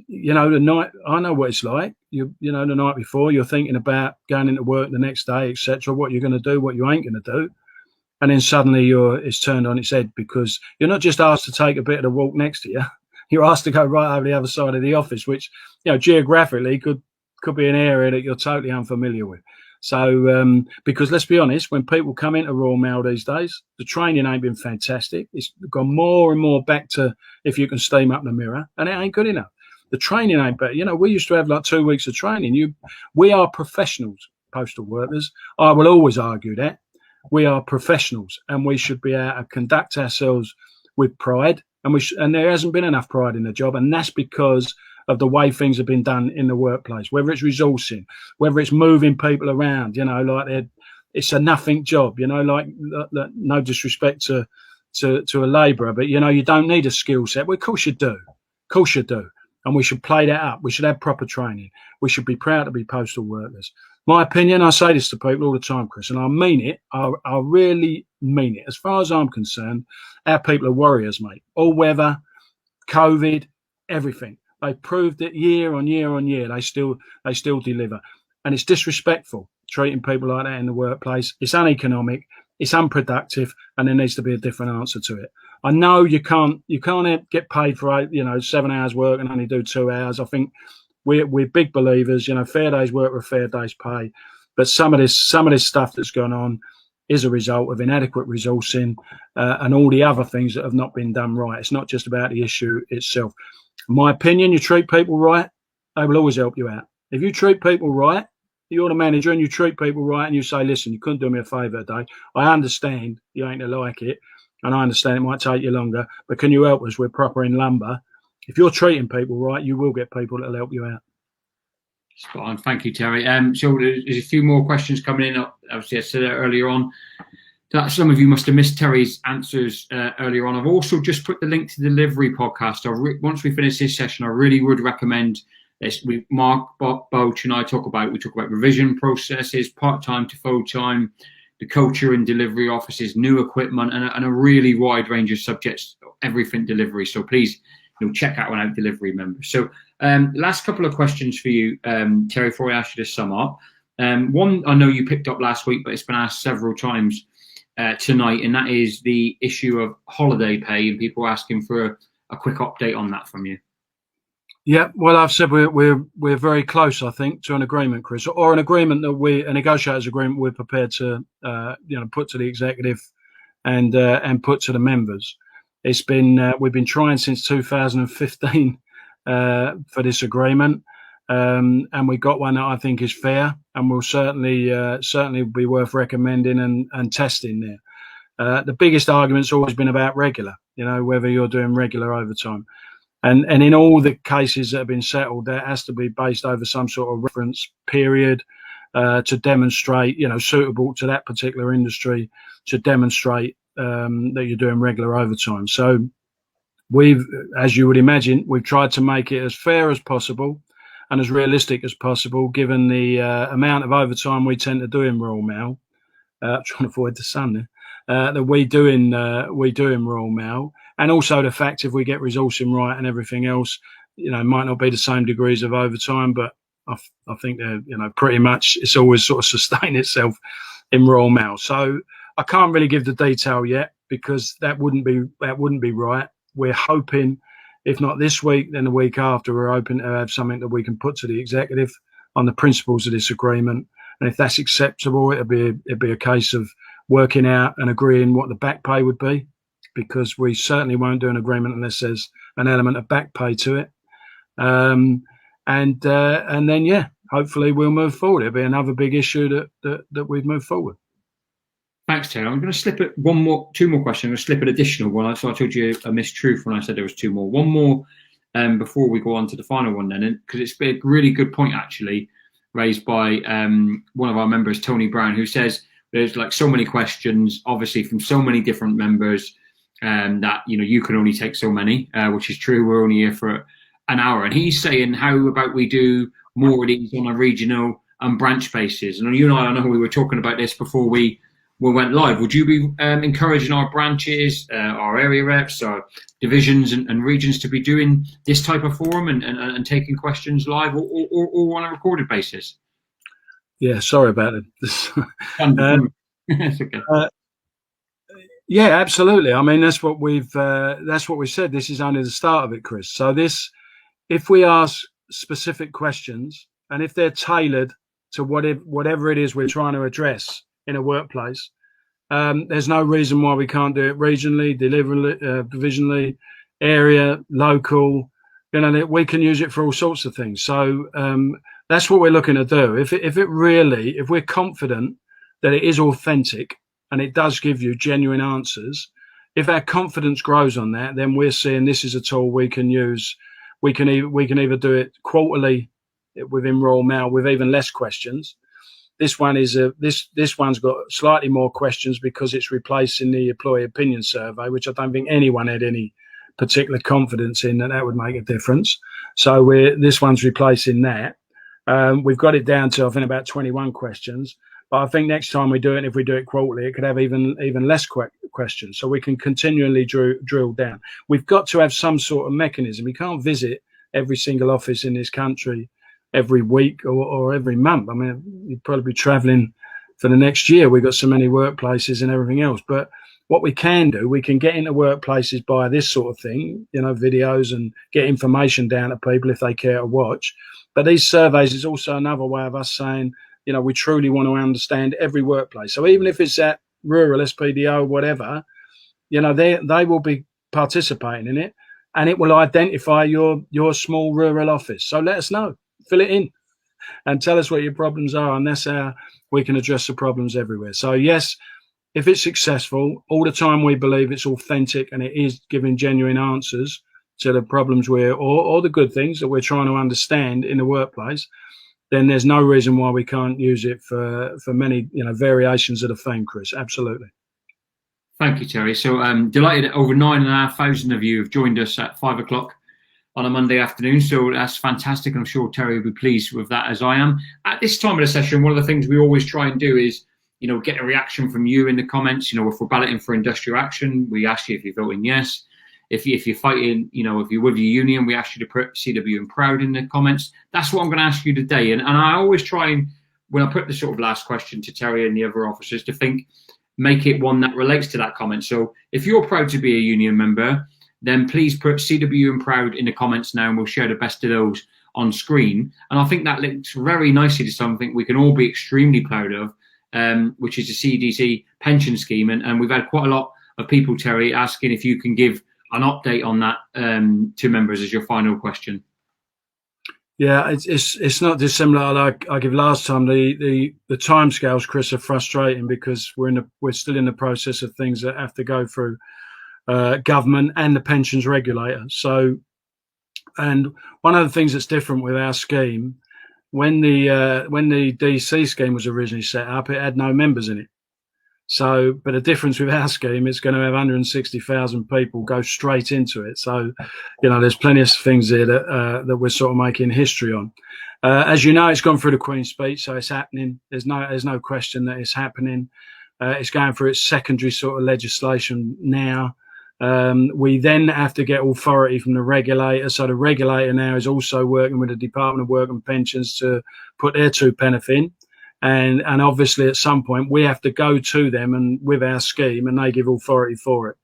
night, I know what it's like. The night before, you're thinking about going into work the next day, etc. What you're going to do, what you ain't going to do. And then suddenly it's turned on its head, because you're not just asked to take a bit of the walk next to you. You're asked to go right over the other side of the office, which, geographically could be an area that you're totally unfamiliar with. So, because let's be honest, when people come into Royal Mail these days, the training ain't been fantastic. It's gone more and more back to if you can steam up the mirror, and it ain't good enough. The training ain't better. We used to have like 2 weeks of training. We are professionals, postal workers. I will always argue that. We are professionals, and we should be able to conduct ourselves with pride. And there hasn't been enough pride in the job, and that's because of the way things have been done in the workplace. Whether it's resourcing, whether it's moving people around, it's a nothing job. No disrespect to a labourer, but you don't need a skill set. Well, of course you do, and we should play that up. We should have proper training. We should be proud to be postal workers. My opinion, I say this to people all the time, Chris, and I mean it. I really mean it. As far as I'm concerned, our people are warriors, mate. All weather, COVID, everything. They proved it year on year on year. They still deliver. And it's disrespectful treating people like that in the workplace. It's uneconomic, it's unproductive, and there needs to be a different answer to it. I know you can't get paid for 7 hours work and only do 2 hours. I think we're big believers, fair day's work with fair day's pay. But some of this stuff that's gone on is a result of inadequate resourcing and all the other things that have not been done right. It's not just about the issue itself. In my opinion, you treat people right, they will always help you out. If you treat people right, you're the manager and you treat people right and you say, listen, you couldn't do me a favour today. I understand you ain't to like it, and I understand it might take you longer, but can you help us? We're proper in lumber. If you're treating people right, you will get people that'll help you out. Spot on. Thank you, Terry. So there's a few more questions coming in. Obviously, I said it earlier on that some of you must have missed Terry's answers earlier on. I've also just put the link to the delivery podcast. Once we finish this session, I really would recommend this. Mark, Boach and I talk about revision processes, part-time to full-time, the culture and delivery offices, new equipment, and a really wide range of subjects, everything delivery. So please, check that one out, delivery members. So last couple of questions for you, Terry, before I ask you to sum up. One I know you picked up last week, but it's been asked several times tonight, and that is the issue of holiday pay, and people asking for a quick update on that from you. Yeah, well, I've said we're very close, I think, to an agreement, Chris, or an agreement that a negotiators' agreement we're prepared to put to the executive and put to the members. It's been we've been trying since 2015 for this agreement, and we got one that I think is fair and will certainly be worth recommending and testing there. The biggest argument's always been about regular, whether you're doing regular overtime. And in all the cases that have been settled, that has to be based over some sort of reference period to demonstrate, suitable to that particular industry, to demonstrate that you're doing regular overtime. So as you would imagine, we've tried to make it as fair as possible and as realistic as possible, given the amount of overtime we tend to do in Royal Mail. Trying to avoid the sun there. That we do in Royal Mail. And also the fact if we get resourcing right and everything else, might not be the same degrees of overtime, but I think that, pretty much it's always sort of sustained itself in Royal Mail. So I can't really give the detail yet because that wouldn't be right. We're hoping, if not this week, then the week after, we're hoping to have something that we can put to the executive on the principles of this agreement. And if that's acceptable, it'd be a case of working out and agreeing what the back pay would be, because we certainly won't do an agreement unless there's an element of back pay to it. And then, hopefully we'll move forward. It'll be another big issue that we've moved forward. Thanks, Taylor. I'm going to slip it two more questions. I'm going to slip an additional one. So I told you a mistruth when I said there was two more. One more before we go on to the final one then, because it's a really good point actually raised by one of our members, Tony Brown, who says there's like so many questions, obviously from so many different members, that you can only take so many, which is true. We're only here for an hour, and he's saying, how about we do more of these on a regional and branch basis? And you and I know we were talking about this before we went live. Would you be encouraging our branches, our area reps, our divisions and regions to be doing this type of forum and taking questions live or on a recorded basis? Yeah, sorry about it. It's okay. Yeah, absolutely. I mean, that's what we said. This is only the start of it, Chris. So if we ask specific questions and if they're tailored to whatever it is we're trying to address in a workplace, there's no reason why we can't do it regionally, divisionally, area, local. We can use it for all sorts of things. So that's what we're looking to do. If we're confident that it is authentic and it does give you genuine answers, if our confidence grows on that, then we're seeing this is a tool we can use. We can either do it quarterly within Royal Mail with even less questions. This one is this one's got slightly more questions because it's replacing the employee opinion survey, which I don't think anyone had any particular confidence in that would make a difference. So this one's replacing that. We've got it down to I think about 21 questions. But I think next time we do it, and if we do it quarterly, it could have even less questions. So we can continually drill down. We've got to have some sort of mechanism. We can't visit every single office in this country every week or every month. I mean, you'd probably be traveling for the next year. We've got so many workplaces and everything else. But what we can do, we can get into workplaces by this sort of thing, videos, and get information down to people if they care to watch. But these surveys is also another way of us saying, we truly want to understand every workplace. So even if it's at rural, SPDO, whatever, they will be participating in it, and it will identify your small rural office. So let us know, fill it in, and tell us what your problems are, and that's how we can address the problems everywhere. So yes, if it's successful, all the time we believe it's authentic and it is giving genuine answers to the problems or the good things that we're trying to understand in the workplace, then there's no reason why we can't use it for many variations of the theme, Chris. Absolutely. Thank you, Terry. So I'm delighted that over 9,500 of you have joined us at 5 o'clock on a Monday afternoon. So that's fantastic. I'm sure Terry will be pleased with that, as I am. At this time of the session, one of the things we always try and do is, get a reaction from you in the comments. If we're balloting for industrial action, we ask you if you're voting yes. If you're fighting, if you're with your union, we ask you to put CW and Proud in the comments. That's what I'm going to ask you today. And I always try and, when I put the sort of last question to Terry and the other officers, to make it one that relates to that comment. So if you're proud to be a union member, then please put CW and Proud in the comments now, and we'll share the best of those on screen. And I think that links very nicely to something we can all be extremely proud of, which is the CDC pension scheme. And we've had quite a lot of people, Terry, asking if you can give an update on that to members as your final question. Yeah, it's not dissimilar like I give last time. The timescales, Chris, are frustrating because we're still in the process of things that have to go through government and the pensions regulator. So, and one of the things that's different with our scheme, when the DC scheme was originally set up, it had no members in it. So, but the difference with our scheme, it's going to have 160,000 people go straight into it. So, there's plenty of things there that we're sort of making history on. As you know, it's gone through the Queen's Speech, so it's happening. There's no question that it's happening. It's going through its secondary sort of legislation now. We then have to get authority from the regulator. So the regulator now is also working with the Department of Work and Pensions to put their 2 pence in. And obviously at some point we have to go to them and with our scheme, and they give authority for it.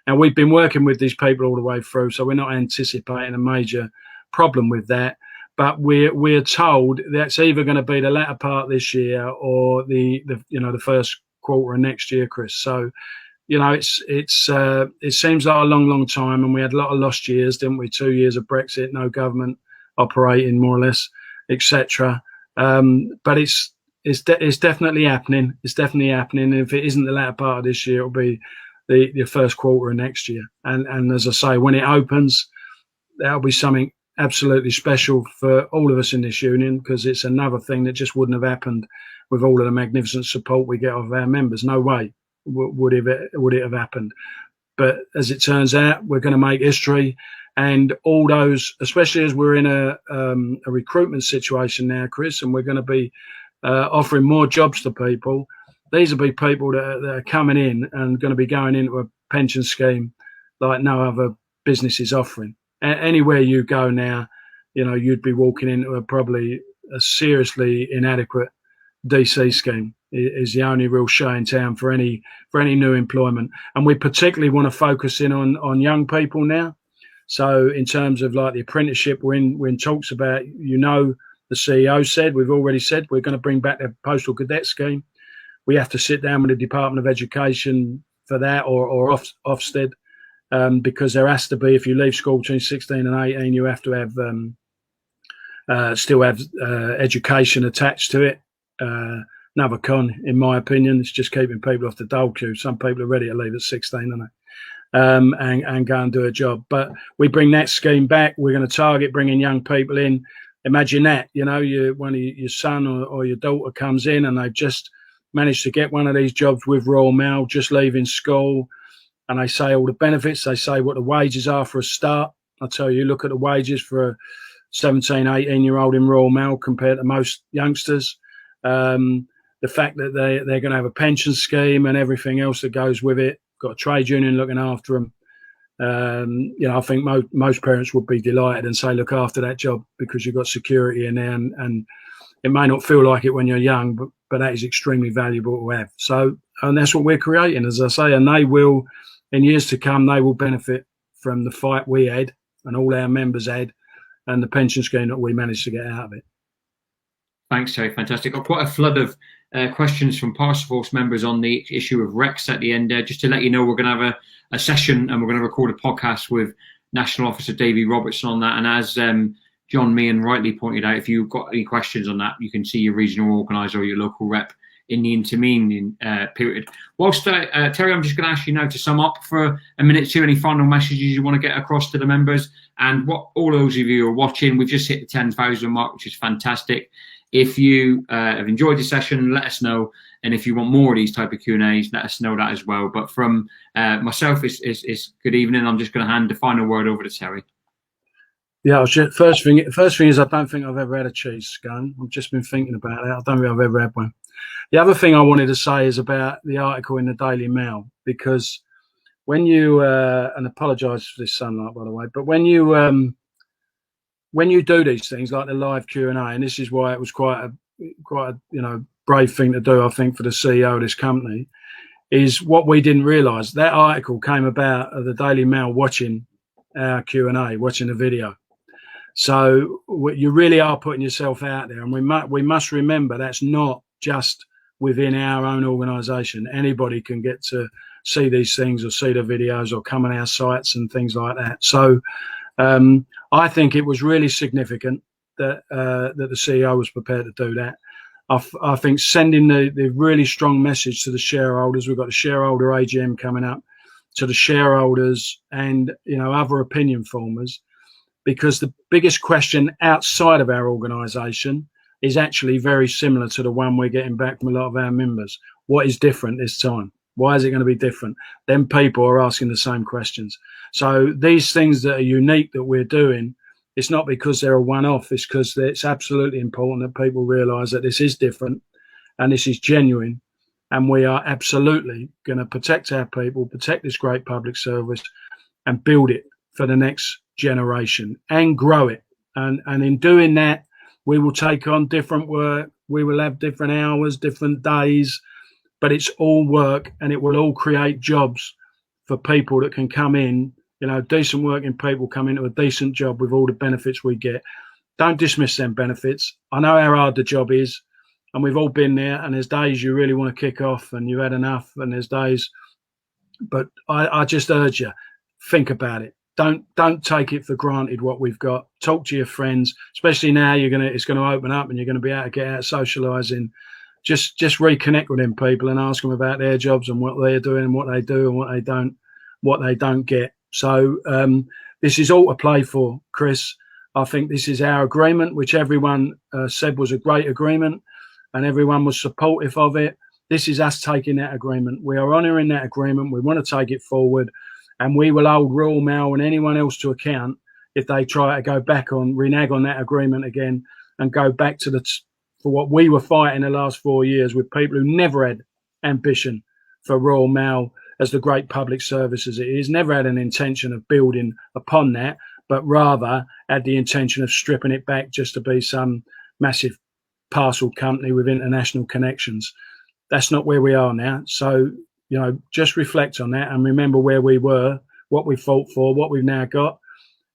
And we've been working with these people all the way through, so we're not anticipating a major problem with that. But we're told that's either going to be the latter part this year or the first quarter of next year, Chris. So, it seems like a long time, and we had a lot of lost years, didn't we? 2 years of Brexit, no government operating more or less, etc. But it's definitely happening. It's definitely happening. If it isn't the latter part of this year, it'll be the first quarter of next year. And as I say, when it opens, that'll be something absolutely special for all of us in this union, because it's another thing that just wouldn't have happened with all of the magnificent support we get of our members. No way would it have happened. But as it turns out, we're going to make history, and all those, especially as we're in a recruitment situation now, Chris, and we're going to be offering more jobs to people. These will be people that are coming in and going to be going into a pension scheme like no other business is offering. Anywhere you go now, you'd be walking into probably a seriously inadequate DC scheme. Is the only real show in town for any new employment. And we particularly want to focus in on young people now. So in terms of like the apprenticeship, we're in talks about, the CEO said, we've already said we're going to bring back the postal cadet scheme. We have to sit down with the Department of Education for that, or Ofsted, because there has to be, if you leave school between 16 and 18, you have to have still have education attached to it. Another con, in my opinion, is just keeping people off the dole queue. Some people are ready to leave at 16, aren't they? And go and do a job. But we bring that scheme back. We're going to target bringing young people in. Imagine that, when your son or your daughter comes in and they've just managed to get one of these jobs with Royal Mail, just leaving school, and they say all the benefits, they say what the wages are for a start. I tell you, look at the wages for a 17, 18-year-old in Royal Mail compared to most youngsters. The fact that they're going to have a pension scheme and everything else that goes with it, got a trade union looking after them. I think most parents would be delighted and say, look after that job, because you've got security in there, and it may not feel like it when you're young, but that is extremely valuable to have. So, and that's what we're creating, as I say, and they will, in years to come, they will benefit from the fight we had and all our members had, and the pension scheme that we managed to get out of it. Thanks, Terry. Fantastic. Got quite a flood of questions from Parcelforce members on the issue of Rex at the end. Just to let you know, we're going to have a session, and we're going to record a podcast with National Officer Davy Robertson on that. And as John Meehan rightly pointed out, if you've got any questions on that, you can see your regional organiser or your local rep in the intervening period. Whilst, Terry, I'm just going to ask you now to sum up for a minute to any final messages you want to get across to the members. And what all those of you who are watching, we've just hit the 10,000 mark, which is fantastic. If you have enjoyed the session, let us know. And if you want more of these type of Q&As, let us know that as well. But from myself, it's good evening. I'm just going to hand the final word over to Terry. Yeah, first thing is, I don't think I've ever had a cheese scone. I've just been thinking about it. I don't think I've ever had one. The other thing I wanted to say is about the article in the Daily Mail, because when you and apologise for this sunlight, by the way, but when you do these things like the live Q&A, and this is why it was quite a brave thing to do, I think, for the CEO of this company, is what we didn't realise. That article came about of the Daily Mail watching our Q&A, watching the video. So you really are putting yourself out there, and we must remember that's not just within our own organisation. Anybody can get to see these things or see the videos or come on our sites and things like that. So I think it was really significant that the CEO was prepared to do that. I think sending the really strong message to the shareholders. We've got the shareholder AGM coming up, to the shareholders and other opinion formers, because the biggest question outside of our organisation is actually very similar to the one we're getting back from a lot of our members. What is different this time? Why is it going to be different? Then people are asking the same questions. So these things that are unique that we're doing, it's not because they're a one-off. It's because it's absolutely important that people realise that this is different and this is genuine. And we are absolutely going to protect our people, protect this great public service, and build it for the next generation and grow it. And in doing that, we will take on different work. We will have different hours, different days, but it's all work, and it will all create jobs for people that can come in, decent working people come into a decent job with all the benefits we get. Don't dismiss them benefits. I know how hard the job is, and we've all been there, and there's days you really want to kick off and you've had enough, and there's days, but I just urge you, think about it. Don't take it for granted what we've got. Talk to your friends, especially now it's going to open up and you're going to be able to get out socialising just reconnect with them people and ask them about their jobs and what they're doing and what they do and what they don't get. So this is all to play for, Chris. I think this is our agreement, which everyone said was a great agreement, and everyone was supportive of it. This is us taking that agreement. We are honouring that agreement. We want to take it forward, and we will hold Royal Mail and anyone else to account if they try to go back on, renege on that agreement again and go back to for what we were fighting the last 4 years with people who never had ambition for Royal Mail as the great public service as it is, never had an intention of building upon that, but rather had the intention of stripping it back just to be some massive parcel company with international connections. That's not where we are now. So, you know, just reflect on that and remember where we were, what we fought for, what we've now got.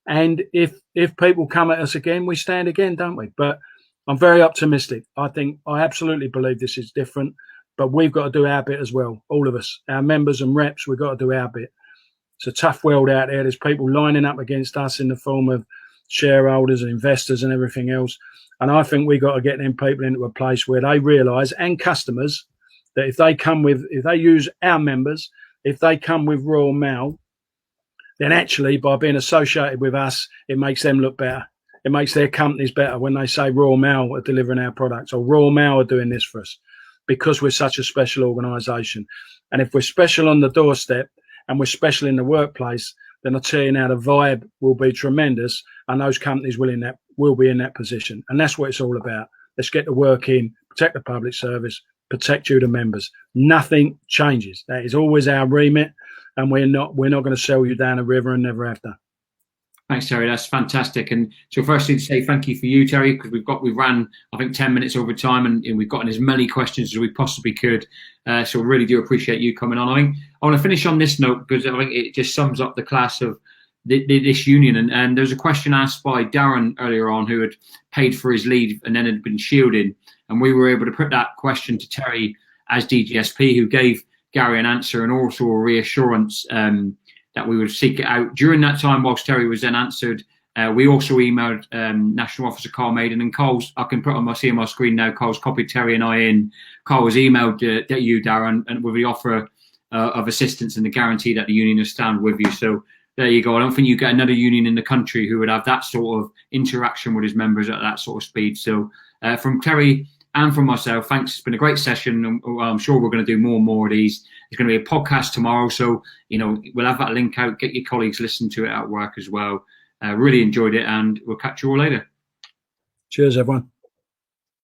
And if people come at us again, we stand again, don't we? But I'm very optimistic. I absolutely believe this is different, but we've got to do our bit as well. All of us, our members and reps, we've got to do our bit. It's a tough world out there. There's people lining up against us in the form of shareholders and investors and everything else. And I think we've got to get them people into a place where they realise, and customers, that if they use our members, if they come with Royal Mail, then actually by being associated with us, it makes them look better. It makes their companies better when they say Royal Mail are delivering our products or Royal Mail are doing this for us, because we're such a special organisation. And if we're special on the doorstep and we're special in the workplace, then I tell you now, the vibe will be tremendous, and those companies will be in that position. And that's what it's all about. Let's get the work in, protect the public service, protect you, the members. Nothing changes. That is always our remit, and we're not going to sell you down a river and never have to. Thanks, Terry. That's fantastic. And so firstly to say thank you for you, Terry, because we ran, I think, 10 minutes over time, and we've gotten as many questions as we possibly could. So really do appreciate you coming on. I want to finish on this note because I think it just sums up the class of this union. And there was a question asked by Darren earlier on, who had paid for his leave and then had been shielded. And we were able to put that question to Terry as DGSP, who gave Gary an answer and also a reassurance that we would seek it out. During that time, whilst Terry was then answered, we also emailed National Officer Carl Maiden, and Carl's, I can put on my screen now, Carl's copied Terry and I in. Carl has emailed you, Darren, and with the offer of assistance and the guarantee that the union will stand with you. So there you go. I don't think you get another union in the country who would have that sort of interaction with his members at that sort of speed. So from Terry and from myself, thanks. It's been a great session. And I'm sure we're going to do more and more of these. There's going to be a podcast tomorrow. So, you know, we'll have that link out. Get your colleagues listen to it at work as well. Really enjoyed it, and we'll catch you all later. Cheers, everyone.